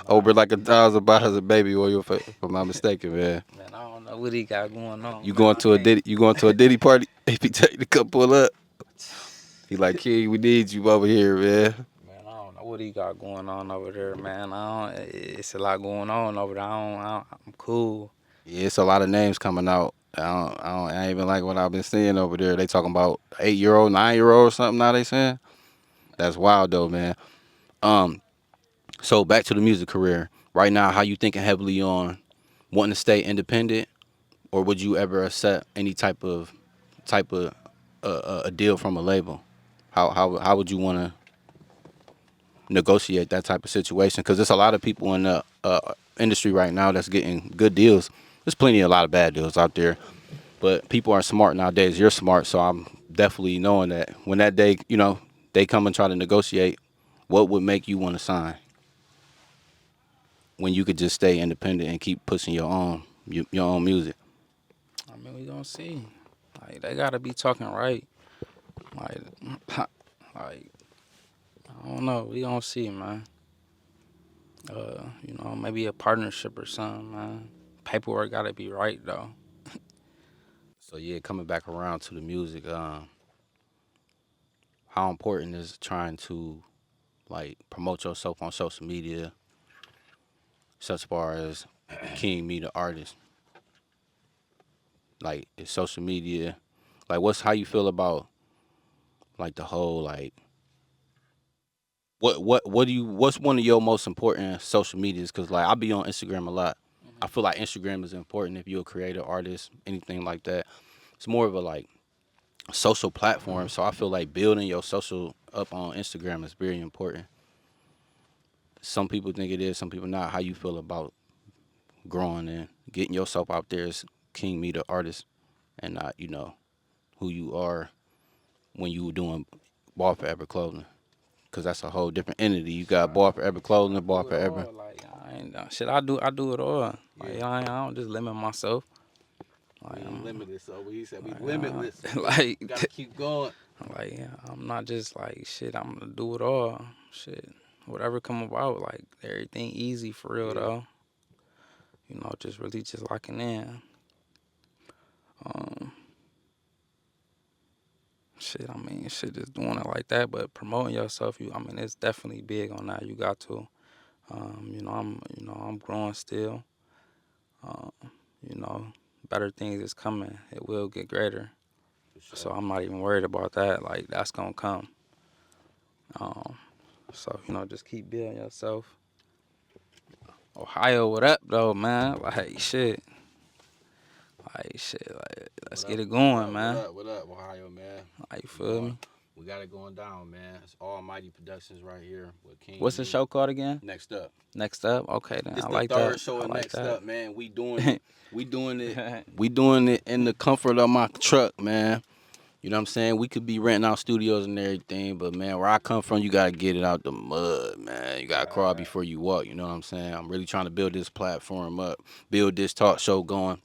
Over like 1,000 bottles of baby oil, if I'm not mistaken, man. Man, I don't know what he got going on. You Man, going I to a can't. Diddy? You going to a Diddy party? If he tell you to come pull up, he like, King, we need you over here, man. Man, I don't know what he got going on over there, man. It's a lot going on over there. I'm cool. Yeah, it's a lot of names coming out. I ain't even like what I've been seeing over there. They talking about 8-year-old, 9-year-old or something now they saying. That's wild though, man. Um, so back to the music career. Right now, how you thinking heavily on wanting to stay independent, or would you ever accept any type of a deal from a label? How would you want to negotiate that type of situation? Because there's a lot of people in the industry right now that's getting good deals. There's a lot of bad deals out there. But people are smart nowadays. You're smart, so I'm definitely knowing that when that day, they come and try to negotiate, what would make you want to sign when you could just stay independent and keep pushing your own music? I mean, we gonna see. Like they gotta be talking right. Like, like I don't know. We gonna see, man. Maybe a partnership or something, man. Paperwork gotta be right though. So yeah, coming back around to the music, how important is trying to like promote yourself on social media, such far as KingMe the artist? Like, is social media, like, how you feel about like the whole like what's one of your most important social medias? Because like I be on Instagram a lot. I feel like Instagram is important if you're a creator, artist, anything like that. It's more of a like social platform. So I feel like building your social up on Instagram is very important. Some people think it is, some people not. How you feel about growing and getting yourself out there as King Me the artist, and not who you are when you were doing Ball Forever clothing? Because that's a whole different entity. You got Ball Forever clothing and Ball Do it Forever. all. Like I ain't shit. I do it all. Like Yeah. I don't just limit myself. We Like ain't limitless, so he said we like, limitless. like, You gotta keep going. like yeah, I'm not just like shit. I'm gonna do it all. Shit, whatever come about. Like everything easy for real Yeah. though. Just really just locking in. Um, shit. I mean, shit, just doing it like that. But promoting yourself, I mean, it's definitely big on that. You got to. I'm growing still. Um, you know, better things is coming. It will get greater. For So sure. I'm not even worried about that. Like that's gonna come. Um, so just keep building yourself. Ohio, what up though, man? Like shit. Like let's get it going, man. What up, Ohio, man? Like you We feel going, me? we got it going down, man. It's Almighty Productions right here with King. What's the Me. show called again? Next up. Next up. Okay, then It's I the like third that. show I of like Next that. Up, man. We doing it. We doing it. We doing it in the comfort of my truck, man. You know what I'm saying? We could be renting out studios and everything, but man, where I come from, you gotta get it out the mud, man. You gotta crawl before you walk. You know what I'm saying? I'm really trying to build this platform up, build this talk show going,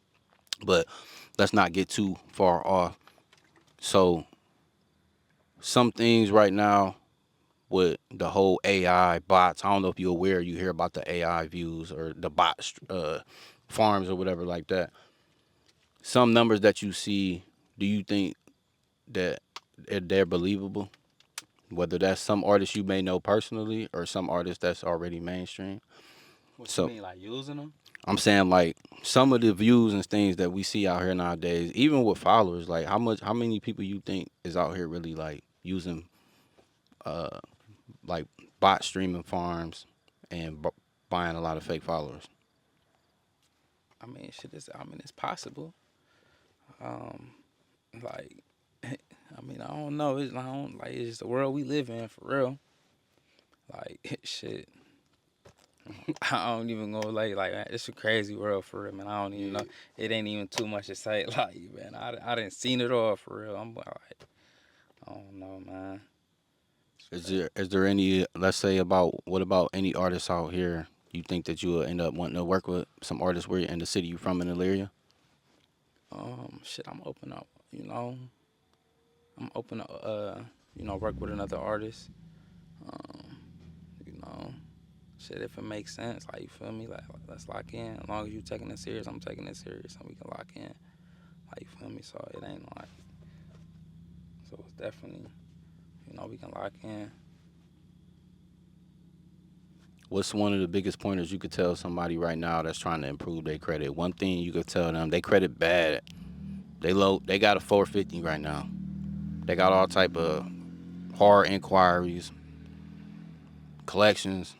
but let's not get too far off. So some things right now with the whole AI bots. I don't know if you're aware, you hear about the AI views or the bot farms or whatever like that. Some numbers that you see, do you think that they're believable? Whether that's some artists you may know personally or some artists that's already mainstream. What So you mean, like using them? I'm saying like some of the views and things that we see out here nowadays, even with followers, like how many people you think is out here really like using uh like bot streaming farms and buying a lot of fake followers? I mean, shit is. I mean, it's possible. Um, like, I mean, I don't know. It's I don't like. It's just the world we live in for real. Like, shit. I don't even go like it's a crazy world for real, man. I don't even know. It ain't even too much to say. Like, man, I didn't seen it all for real. I'm like, I don't know, man. Is there any, let's say, what about any artists out here you think that you will end up wanting to work with some artists where in the city you from in the area? Shit, I'm open up. You know, I'm open to work with another artist. Um, you know, shit, if it makes sense, like you feel me, like let's lock in. As long as you taking it serious, I'm taking it serious, and we can lock in. Like you feel me, so it ain't like, so it's definitely, we can lock in. What's one of the biggest pointers you could tell somebody right now that's trying to improve their credit? One thing you could tell them, they credit bad. They got a 450 right now. They got all type of hard inquiries, collections.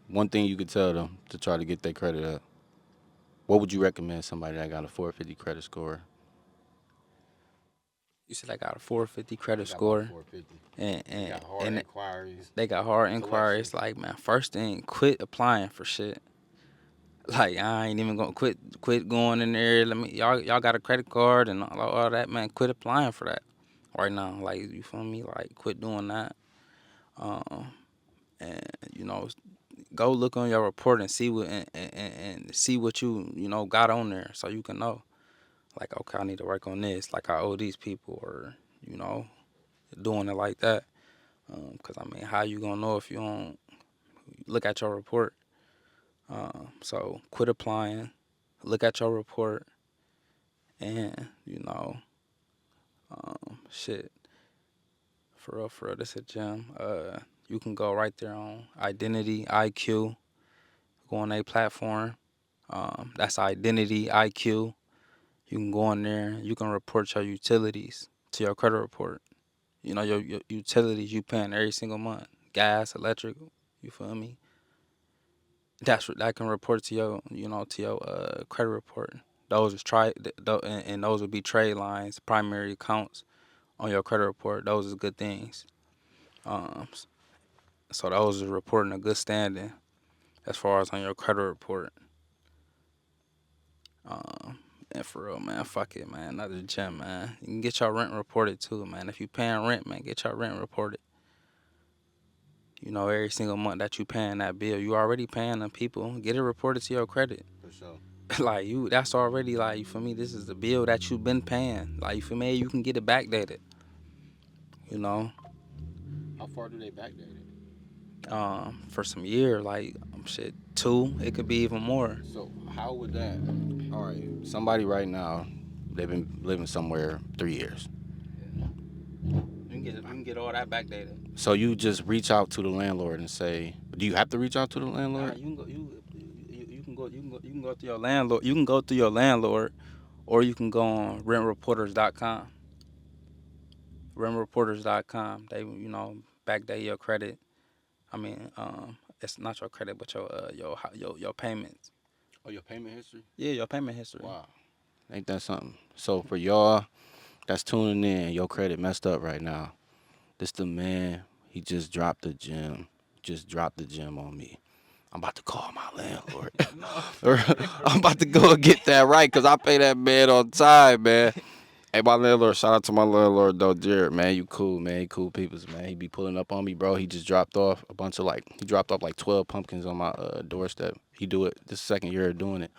One thing you could tell them to try to get their credit up. What would you recommend somebody that got a 450 credit score? You said I got a 450 They credit got about a score, 450. and They and got hard and inquiries, they got hard inquiries. collections. Like, man, first thing, quit applying for shit. Like, I ain't even gonna quit going in there. Let me y'all got a credit card and all that, man. Quit applying for that right now. Like, you feel me? Like, quit doing that. Um, and go look on your report and see what and see what you got on there, so you can know. Like, okay, I need to work on this. Like, I owe these people, or you know, doing it like that. Cause I mean, how you gonna know if you don't look at your report? So quit applying, look at your report, and shit, for real, this a gem. You can go right there on Identity IQ. Go on a platform. That's Identity IQ. You can go on there. You can report your utilities to your credit report. Your utilities you paying every single month, gas, electric. You feel me? That can report to your credit report. Those is and those would be trade lines, primary accounts on your credit report. Those is good things. Um, so those is reporting a good standing as far as on your credit report. And for real, man, fuck it, man. Another gem, man. You can get your rent reported too, man. If you paying rent, man, get your rent reported. Every single month that you paying that bill, you already paying them people. Get it reported to your credit. For sure. Like, that's already, like, for me, this is the bill that you've been paying. Like, for me, you can get it backdated. You know, How far do they backdate it? for some years, like, shit, 2. It could be even more. So how would that? All right, somebody right now, they've been living somewhere 3 years. You can get all that backdated. So you just reach out to the landlord and say, do you have to reach out to the Nah, landlord? you can go. You can go through your landlord. You can go through your landlord, or you can go on rentreporters.com. Rentreporters.com. They backdate your credit. I mean, it's not your credit, but your payments. Oh, your payment history? Yeah, your payment history. Wow. Ain't that something? So for y'all that's tuning in, your credit messed up right now. This the man, he just dropped the gem. Just dropped the gem on me. I'm about to call my landlord. I'm about to go and get that right because I pay that man on time, man. Hey, my landlord, shout out to my landlord, though, Jared, man. You cool, man. He cool peoples, man. He be pulling up on me, bro. He just dropped off he dropped off like 12 pumpkins on my doorstep. He do it, this second year of doing it.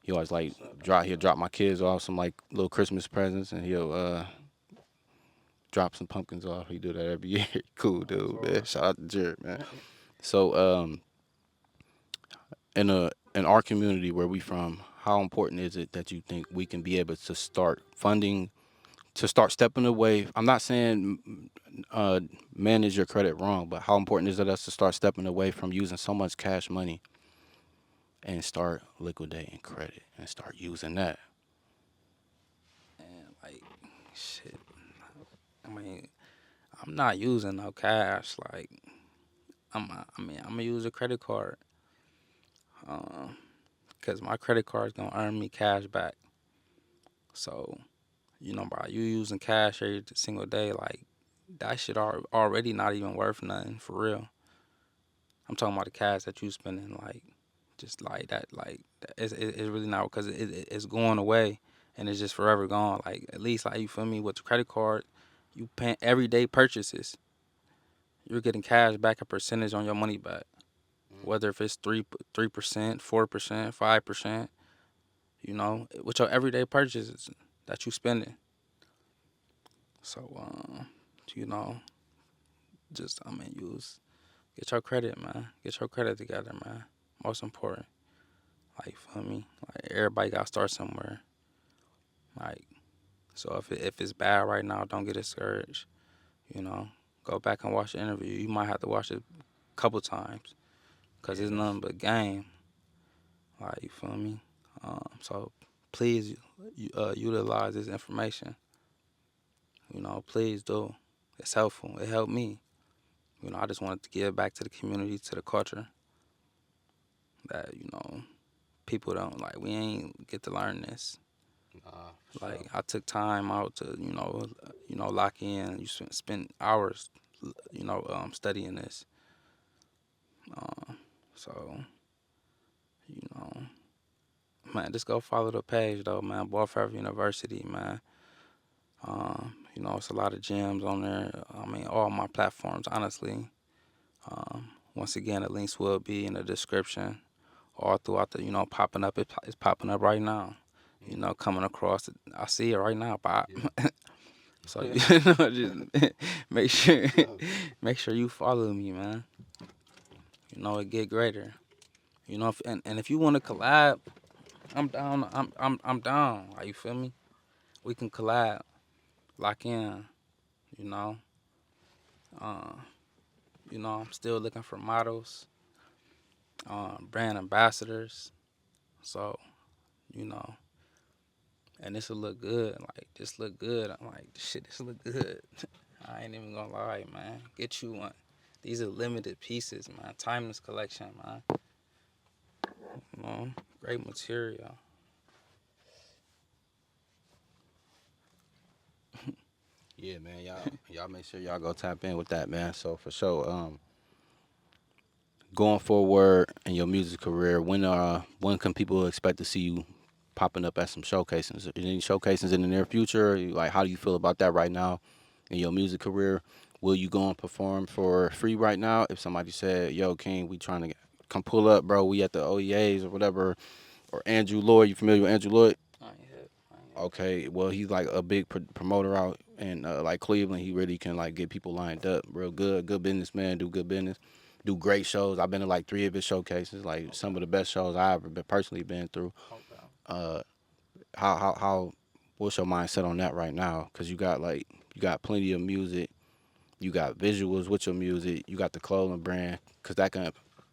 He always like, he'll drop my kids off some like little Christmas presents and he'll drop some pumpkins off. He do that every year. Cool dude, man. Shout out to Jared, man. So, in our community where we from, how important is it that you think we can be able to start funding, to start stepping away? I'm not saying manage your credit wrong, but how important is it us to start stepping away from using so much cash money and start liquidating credit and start using that? And like, shit. I mean, I'm not using no cash. Like, I'm gonna use a credit card. Um, Cause my credit card's gonna earn me cash back. So, by you using cash every single day, like that shit already not even worth nothing for real. I'm talking about the cash that you spending, like just like that, it's really not because it's going away and it's just forever gone. Like at least like you feel me with the credit card, you paying everyday purchases, you're getting cash back a percentage on your money back, whether if it's 3%, 4%, 5%. With your everyday purchases that you spending. So you know, just use get your credit, man. Get your credit together, man. Most important. Like, you feel me? Like everybody got to start somewhere. Like, so if it's bad right now, don't get discouraged. You know, go back and watch the interview. You might have to watch it a couple times, cause Yeah, it's nothing but game. Like, you feel me? So please utilize this information. Please do. It's helpful. It helped me. I just wanted to give back to the community, to the culture that, people don't like. We ain't get to learn this. Nah, for Like sure. I took time out to, lock in. You spend hours, studying this. So, you know, man, just go follow the page though, man. Ball Forever University, man. It's a lot of gems on there. I mean, all my platforms, honestly. Once again, the links will be in the description, all throughout the, popping up. It's popping up right now. Coming across it. I see it right now, Bob. Yeah. So just make sure, make sure you follow me, man. It get greater. And if you want to collab, I'm down. I'm down. Like, you feel me? We can collab, lock in. You know, uh, I'm still looking for models, brand ambassadors. So, you know, and this will look good. Like, this look good. I'm like, shit, this look good. I ain't even gonna lie, man. Get you one. These are limited pieces, man. Timeless collection, man. Great material. Yeah, man. Y'all make sure y'all go tap in with that, man. So for sure, going forward in your music career, when can people expect to see you popping up at some showcases? Any showcases in the near future? Like, how do you feel about that right now in your music career? Will you go and perform for free right now? If somebody said, "Yo, King, we trying to come pull up, bro. We at the OEAs or whatever," or Andrew Lloyd. You familiar with Andrew Lloyd? I ain't hip. Okay, well, he's like a big promoter out in like Cleveland. He really can like get people lined up real good businessman, do good business, do great shows. I've been to like 3 of his showcases, like some of the best shows I ever personally been through. Okay. Uh, how what's your mindset on that right now? Cause you got plenty of music, you got visuals with your music, you got the clothing brand, cause that can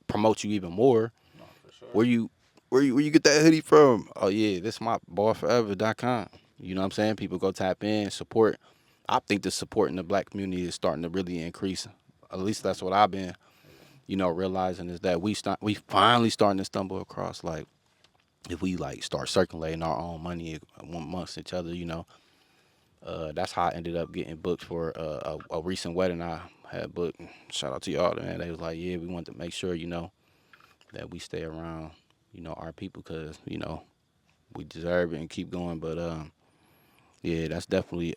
promote you even more. No, for sure. Where you get that hoodie from? Oh yeah, this my ballforever.com. You know what I'm saying? People go tap in, support. I think the support in the black community is starting to really increase. At least that's what I've been, realizing is that we finally starting to stumble across like if we like start circulating our own money amongst each other, that's how I ended up getting booked for a recent wedding I had booked. Shout out to y'all, man. They was like, yeah, we want to make sure, that we stay around, our people because, we deserve it and keep going. But yeah, that's definitely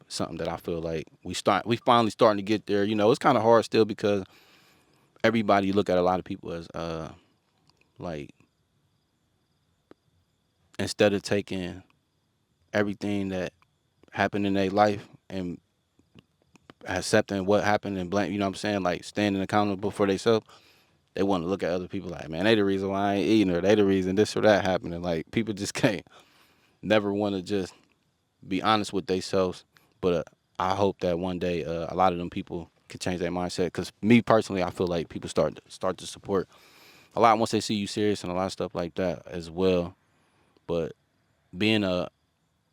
something that I feel like we finally starting to get there. It's kind of hard still because everybody look at a lot of people as like instead of taking everything that happened in their life and accepting what happened and blame, you know what I'm saying, like standing accountable for themselves. They want to look at other people like, man, they the reason why I ain't eating, or they the reason this or that happened. And like people just can't never want to just be honest with themselves. But I hope that one day a lot of them people can change their mindset. Because me personally, I feel like people start to support a lot once they see you serious and a lot of stuff like that as well. But being a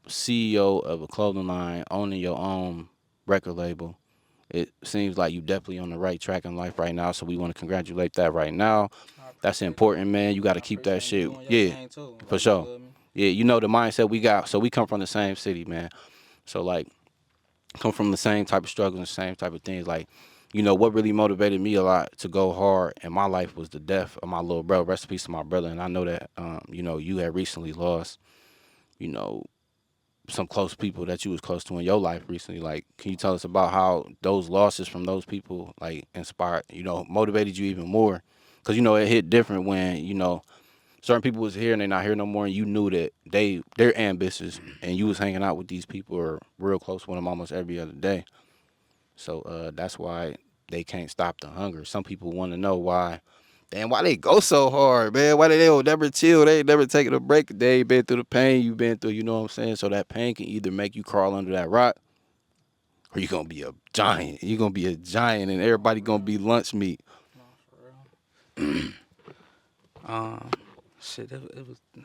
CEO of a clothing line, owning your own record label, it seems like you definitely on the right track in life right now. So we want to congratulate that right now. I That's appreciate that. important, man. You got to I keep that appreciate you shit. doing your Yeah, thing too. for Like, you sure. feel me? Yeah, you know the mindset we got. So we come from the same city, man. So like, come from the same type of struggles and same type of things. Like, what really motivated me a lot to go hard in my life was the death of my little brother. Rest in peace to my brother. And I know that, you had recently lost, you know, some close people that you was close to in your life recently. Like, can you tell us about how those losses from those people like inspired, motivated you even more? Because it hit different when certain people was here and they're not here no more, and you knew that they're ambitious, and you was hanging out with these people or real close with them almost every other day. So that's why they can't stop the hunger. Some people want to know why. Damn, why they go so hard, man? Why they don't never chill? They ain't never taking a break. They ain't been through the pain you've been through. You know what I'm saying? So that pain can either make you crawl under that rock, or you're gonna be a giant. You're gonna be a giant, and everybody gonna be lunch meat. No, for real. Um, shit,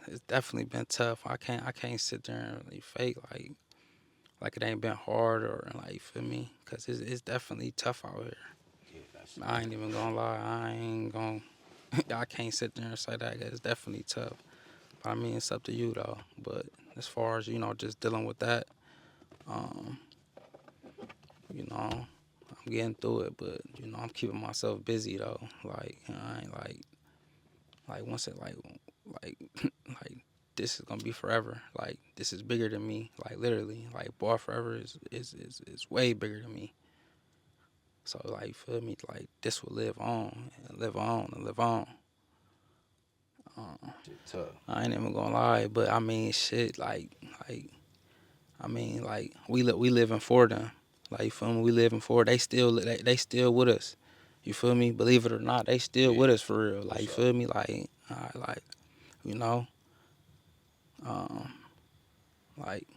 it's definitely been tough. I can't sit there and really fake like it ain't been hard or like, you feel me? Cause it's definitely tough out here. I ain't even gonna lie. I ain't gonna. I can't sit there and say that. 'Cause it's definitely tough. But I mean, it's up to you though. But as far as just dealing with that, um, I'm getting through it. But I'm keeping myself busy though. Like I ain't like once it like like this is gonna be forever. Like this is bigger than me. Like literally, like Ball Forever is way bigger than me. So like you feel me? Like this will live on and live on and live on. Shit tough. I ain't even gonna lie, but I mean shit like I mean like we living for them. Like you feel me? We living for they still with us. You feel me? Believe it or not, they still Yeah, with us for real. for Like you sure. feel me? Like you know, um, like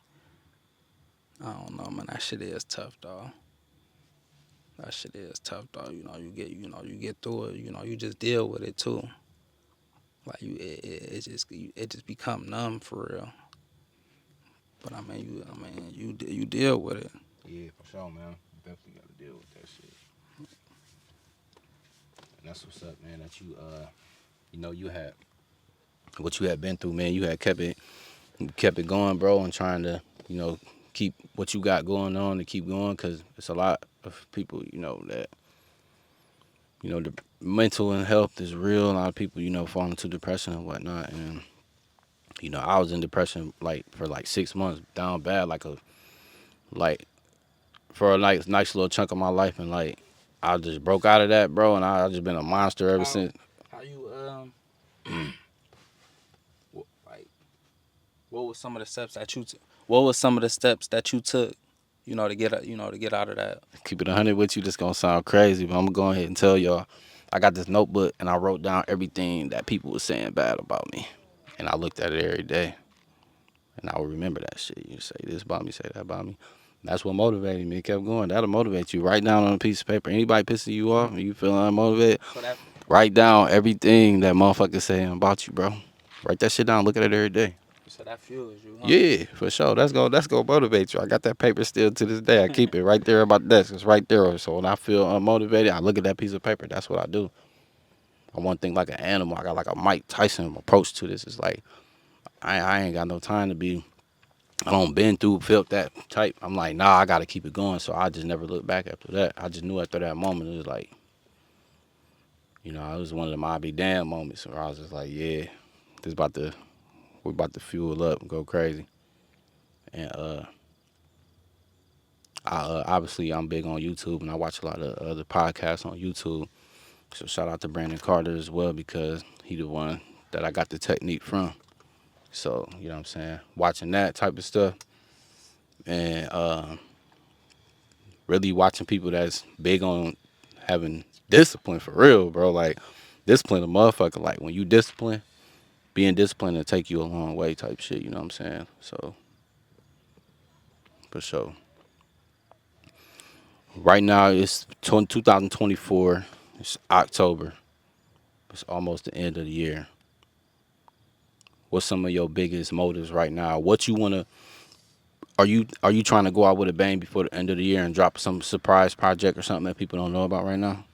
I don't know, man. That shit is tough, dog. That shit is tough, dog. You get through it. You just deal with it too. Like it just become numb for real. But you deal with it. Yeah, for sure, man. Definitely got to deal with that shit. And that's what's up, man. That you had what you had been through, man. You kept it going, bro, and trying to, you know, keep what you got going on to keep going, because it's a lot of people, that, the mental and health is real. A lot of people, fall into depression and whatnot. And, I was in depression, like, for, like, 6 months, down bad, like, for a nice little chunk of my life. And, like, I just broke out of that, bro, and I just been a monster ever How since. how you like what was some of the steps that what was some of the steps that you took, to get out of that? Keep it 100 with you, this gonna sound crazy, but I'm gonna go ahead and tell y'all. I got this notebook and I wrote down everything that people was saying bad about me. And I looked at it every day. And I would remember that shit. You say this about me, say that about me. That's what motivated me. It kept going. That'll motivate you. Write down on a piece of paper. Anybody pissing you off and you feel unmotivated, So that write down everything that motherfucker saying about you, bro. Write that shit down. Look at it every day. so that fuels you, huh? Yeah, for sure. That's gonna motivate you. I got that paper still to this day. I keep it right there about the desk. It's right there. So when I feel unmotivated, I look at that piece of paper. That's what I do. I want to think like an animal. I got like a Mike Tyson approach to this. It's like I ain't got no time to be. I don't been through, felt that type. I'm like, nah, I gotta keep it going. So I just never looked back after that. I just knew after that moment it was like, it was one of them I be damn moments where I was just like, yeah, we're about to fuel up and go crazy. And obviously I'm big on YouTube and I watch a lot of other podcasts on YouTube. So shout out to Brandon Carter as well, because he the one that I got the technique from. So, you know what I'm saying? Watching that type of stuff and really watching people that's big on having discipline for real, bro. Like discipline a motherfucker. Like when you discipline, being disciplined will take you a long way type shit, you know what I'm saying? So for sure. Right now it's 2024. It's October. It's almost the end of the year. What's some of your biggest motives right now? What you wanna are you trying to go out with a bang before the end of the year and drop some surprise project or something that people don't know about right now?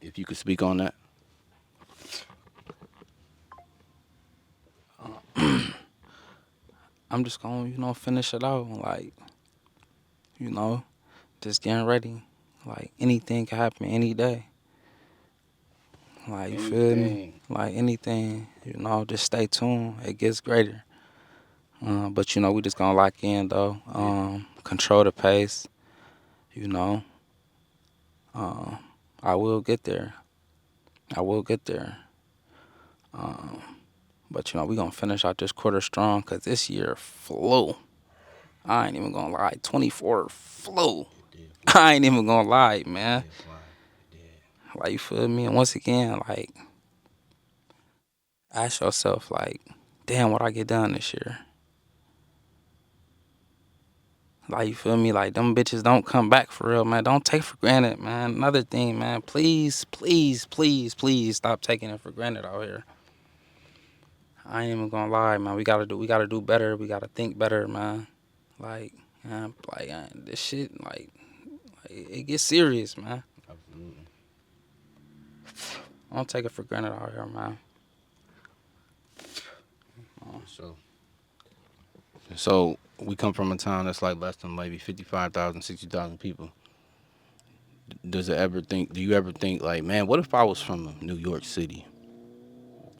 If you could speak on that. I'm just gonna, finish it out. Like, you know, just getting ready. Like anything can happen any day. Like, you feel me? Anything. Like anything, just stay tuned. It gets greater. But we just gonna lock in though. Control the pace. You know, um, I will get there. I will get there. Um, but we gonna finish out this quarter strong, cause this year flew. I ain't even gonna lie. 24 flew. I ain't even gonna lie, man. Like, you feel me? And once again, like, ask yourself, like, damn, what I get done this year? Like, you feel me? Like, them bitches don't come back for real, man. Don't take for granted, man. Another thing, man. Please, please, please, please stop taking it for granted out here. I ain't even gonna lie, man. We gotta do better. We gotta think better, man. Like, this shit, it gets serious, man. Absolutely. Don't take it for granted out here, man. So we come from a town that's like less than maybe 55,000, 60,000 people. Do you ever think like, man, what if I was from New York City?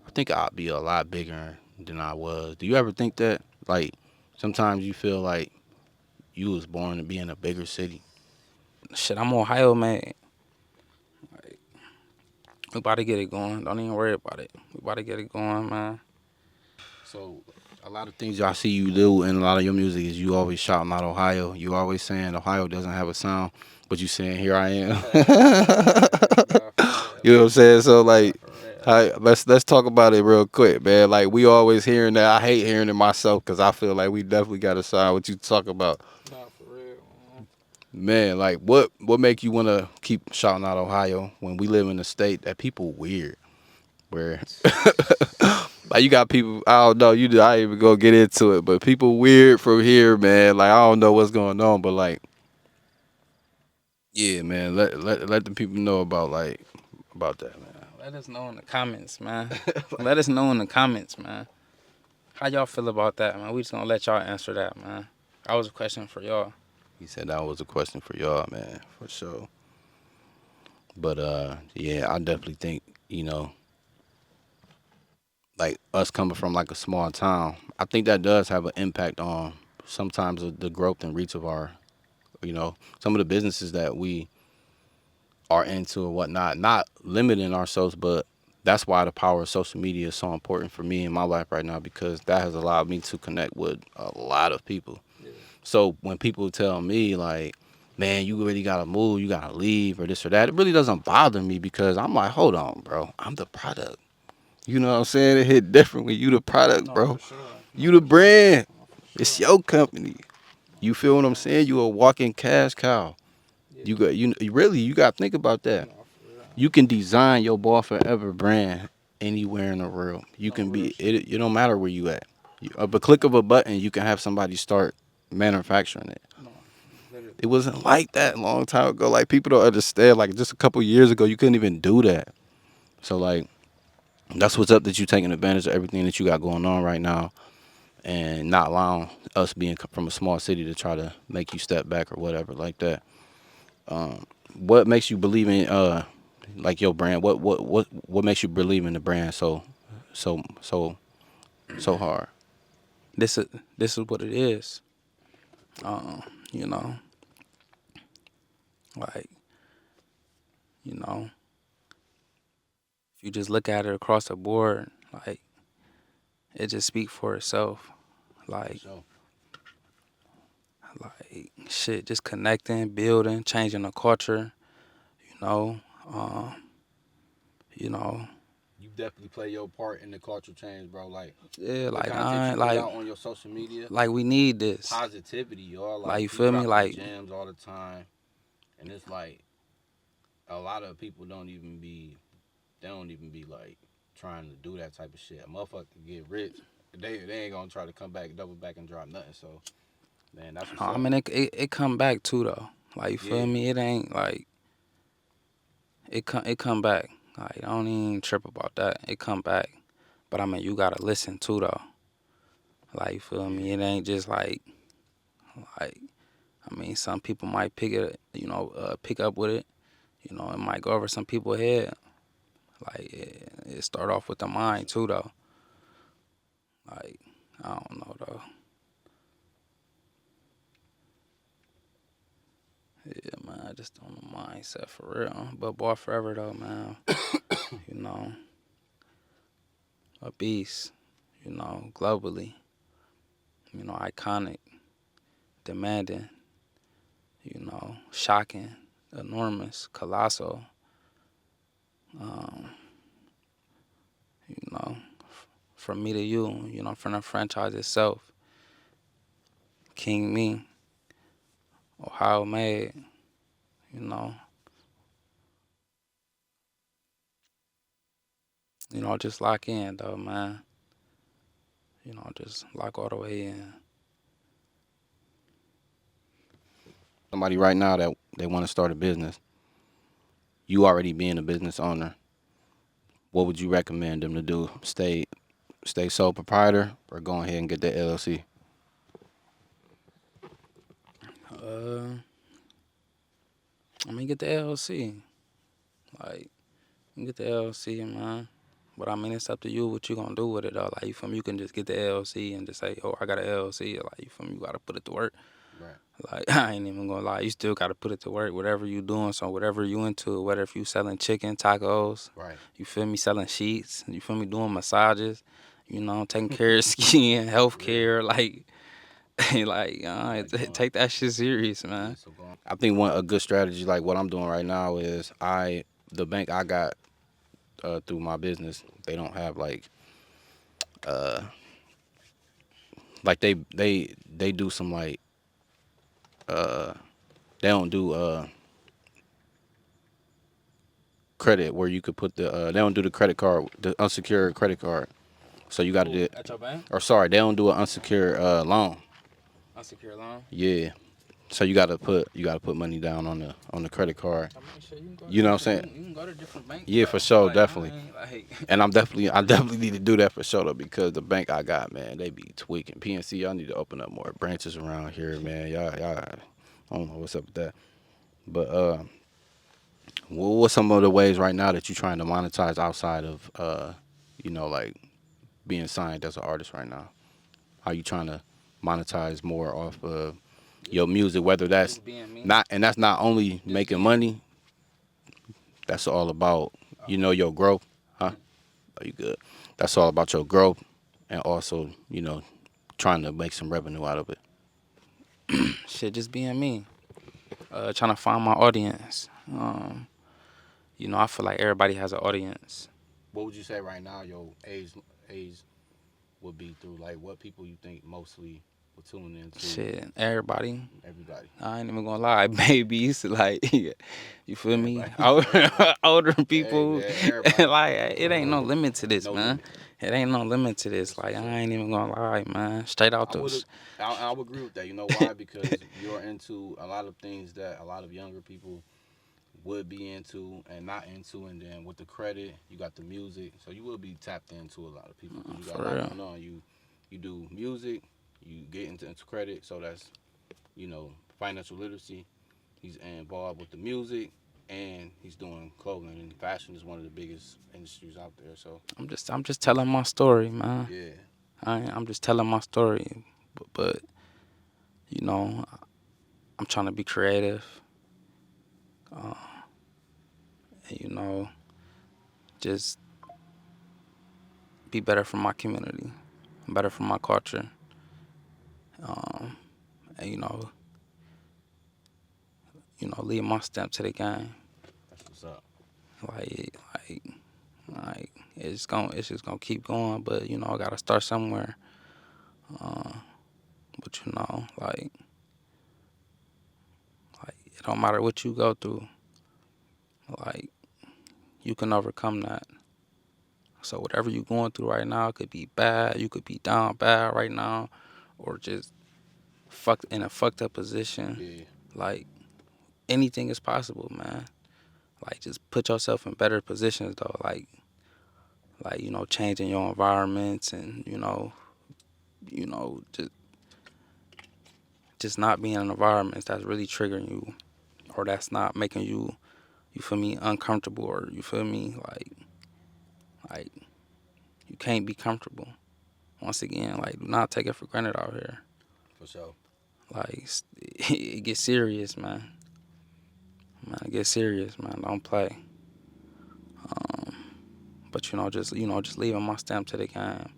I think I'd be a lot bigger than I was. Do you ever think that? Like, sometimes you feel like you was born to be in a bigger city. Shit, I'm Ohio, man. We about to get it going. Don't even worry about it. We about to get it going, man. So a lot of things y'all see you do in a lot of your music is you always shouting out Ohio. You always saying Ohio doesn't have a sound, but you saying here I am. You know what I'm saying? So like, let's talk about it real quick, man. Like we always hearing that. I hate hearing it myself because I feel like we definitely got to sound what you talk about. Nah, for real, Man, like what make you want to keep shouting out Ohio when we live in a state that people weird, where like you got people, I don't know, I ain't even gonna get into it, but people weird from here, man. Like I don't know what's going on, but like, yeah, man, let the people know about that, man. Let us know in the comments, man. Let us know in the comments, man. How y'all feel about that, man? We just gonna let y'all answer that, man. That was a question for y'all. He said that was a question for y'all, man, for sure. But yeah, I definitely think, like us coming from like a small town, I think that does have an impact on sometimes the growth and reach of our, some of the businesses that we are into and whatnot, not limiting ourselves, but that's why the power of social media is so important for me in my life right now, because that has allowed me to connect with a lot of people. Yeah. So when people tell me like, man, you really gotta move, you gotta leave or this or that, it really doesn't bother me because I'm like, hold on, bro, I'm the product. You know what I'm saying? It hit different when you the product, bro. For sure. You the brand. It's your company. You feel what I'm saying? You a walking cash cow. You got to think about that. You can design your Ball Forever brand anywhere in the world. You can be it. It don't matter where you at. At the click of a button, you can have somebody start manufacturing it. It wasn't like that a long time ago. Like people don't understand. Like just a couple years ago, you couldn't even do that. So like, that's what's up, that you taking advantage of everything that you got going on right now, and not allowing us being from a small city to try to make you step back or whatever like that. What makes you believe in like your brand? What makes you believe in the brand so hard? This is what it is. You know, like, you know, if you just look at it across the board, like, it just speaks for itself. Like, shit, just connecting, building, changing the culture. You know, you know. You definitely play your part in the cultural change, bro. Like, Yeah, the like content I you put like out on your social media, like we need this. positivity, y'all. Like, you you feel me? dropping Like, gems all the time, and it's like a lot of people they don't even be like trying to do that type of shit. A motherfucker can get rich, they ain't gonna try to come back, double back, and drop nothing. So, man, that's what's I up. mean, it come back too though. Like you feel Yeah, me? It ain't like it come back. Like I don't even trip about that. It come back. But I mean, you gotta listen too though. Like you feel me? yeah. It ain't just like I mean, some people might pick up with it. You know, it might go over some people's head. Like it start off with the mind too though. Like I don't know though. Yeah, man, I just on the mindset for real. But boy, forever though, man. You know, a beast. You know, globally. You know, iconic, demanding. You know, shocking, enormous, colossal. Um, you know, from me to you. You know, from the franchise itself. KingMe, Ohio made. You know. Just lock in though, man. Just lock all the way in. Somebody right now that they want to start a business, you already being a business owner, what would you recommend them to do? Stay sole proprietor or go ahead and get that LLC? Uh, I mean, get the LLC. Like, get the LLC, man. But I mean, it's up to you what you gonna do with it, though. Like, you feel me? You can just get the LLC and just say, oh, I got an LLC. Like, you feel me? You gotta put it to work. Right. Like, I ain't even gonna lie. You still gotta put it to work, whatever you doing. So, whatever you into, whether if you selling chicken, tacos, Right. you feel me? Selling sheets, you feel me? Doing massages, taking care of skin, health Yeah. care, like, Like going. take that shit serious, Yeah. man. So going. I think a good strategy like what I'm doing right now is the bank I got through my business, they don't have uh they do some uh they don't do credit where you could put they don't do the credit card, the unsecured credit card. So you got to do it. At your bank? Or sorry, they don't do an unsecured loan. Unsecured loan? Yeah. So you gotta put money down on the credit card. I mean, shit, you can go to You know what I'm different, saying? you can go to different banks. Yeah, Though. for sure, Like, I definitely. ain't, like, And I definitely need to do that for sure though, because the bank I got, man, they be tweaking. PNC, y'all need to open up more branches around here, man. Y'all, I don't know what's up with that. But what's some of the ways right now that you're trying to monetize outside of like being signed as an artist right now? How you trying to monetize more off of your music, whether that's just being me. that's not only making money, that's all about, your growth, huh? Are you good? That's all about your growth and also, trying to make some revenue out of it. Shit, just being me. Trying to find my audience. I feel like everybody has an audience. What would you say right now your age would be through? Like what people you think mostly will tune into? Shit, everybody. Everybody. I ain't even gonna lie, babies, like, you feel me? Everybody. Older Hey people, man, everybody. like, it ain't no limit to this, No man. limit. It ain't no limit to this. That's Like, what's I up. ain't even gonna lie, man. Straight out I would those. I would agree with that. You know why? Because you're into a lot of things that a lot of younger people would be into and not into, and then with the credit, you got the music, so you will be tapped into a lot of people because you got a For lot real. going on. You do music, you get into credit, so that's financial literacy. He's involved with the music, and he's doing clothing and fashion is one of the biggest industries out there. So I'm just telling my story, man. yeah, I'm just telling my story, but you know, I'm trying to be creative, uh, and just be better for my community, better for my culture, um, and leave my stamp to the game. that's what's up. Like, it's just gonna keep going, but I gotta start somewhere. Uh, but like it don't matter what you go through. like, you can overcome that. So whatever you're going through right now, it could be bad. You could be down bad right now, or just in a fucked up position. Yeah. Like, anything is possible, man. Like, just put yourself in better positions, though. Like, you know, changing your environments and, you know, just not being in environments that's really triggering you, or that's not making you, you feel me, uncomfortable, or you feel me, like you can't be comfortable. Once again, like, do not take it for granted out here. For sure. Like, it gets serious, man. It gets serious, man. Don't play. But just leaving my stamp to the game.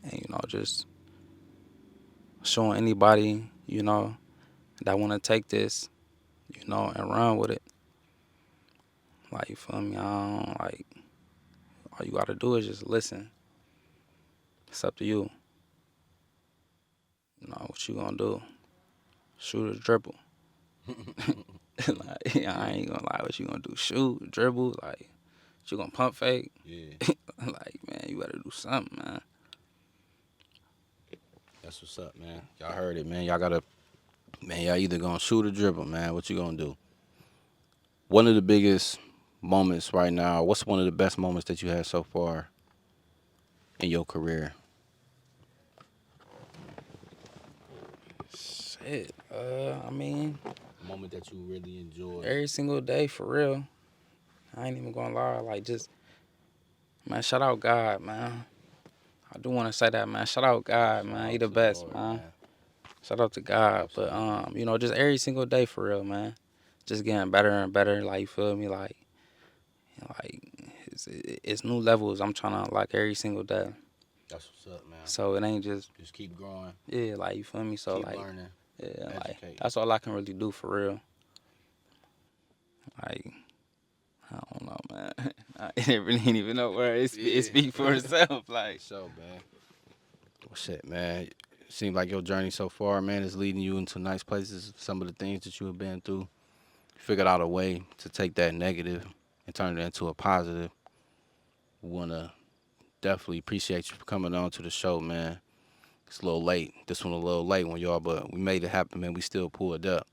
And just showing anybody, that want to take this, and run with it. Like, you feel me? Like, all you gotta do is just listen. It's up to you. What you gonna do? Shoot or dribble? Like, I ain't gonna lie. What you gonna do? Shoot, dribble? Like, you gonna pump fake? Yeah. Like, man, you better do something, man. That's what's up, man. Y'all heard it, man. Y'all either gonna shoot or dribble, man. What you gonna do? One of the biggest moments right now, what's one of the best moments that you had so far in your career? Shit, I mean, A moment that you really enjoyed. every single day, for real. I ain't even gonna lie. Like, just, man, shout out God, man. I do want to say that, man. Shout out God, man. He the best, Lord, man. Shout out to God. But, just every single day, for real, man. Just getting better and better, like, you feel me? Like it's new levels I'm trying to unlock every single day. That's what's up, man. So it ain't just keep growing. Yeah, like, you feel me? So, keep like, learning. Yeah, educate. like, that's all I can really do, for real. Like, I don't know, man. I really ain't even know where it speaks for itself. Like, So, man. Well, shit, man. It seems like your journey so far, man, is leading you into nice places. Some of the things that you have been through, you figured out a way to take that negative and turn it into a positive. We want to definitely appreciate you for coming on to the show, man. It's a little late. This one a little late on y'all, but we made it happen, man. We still pulled up.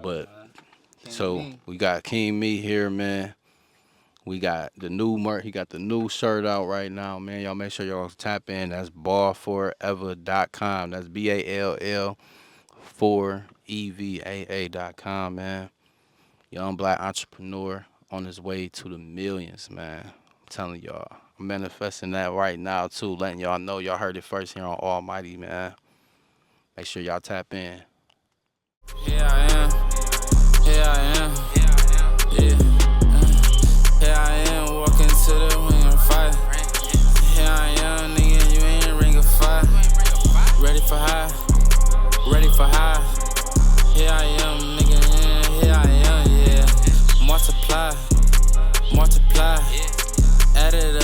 But so we got KingMe here, man. We got the new merch. He got the new shirt out right now, man. Y'all make sure y'all tap in. That's ballforever.com. That's BALL4EVAA.com, man. Young black entrepreneur on his way to the millions, man. I'm telling y'all. I'm manifesting that right now, too. Letting y'all know y'all heard it first here on Almighty, man. Make sure y'all tap in. Here I am. Here I am. Yeah. Here I am, walking to the ring and fight. Here I am, nigga, you ain't ring of fire. Ready for high, ready for high. Here I am, nigga, here I am, yeah. Multiply, multiply, add it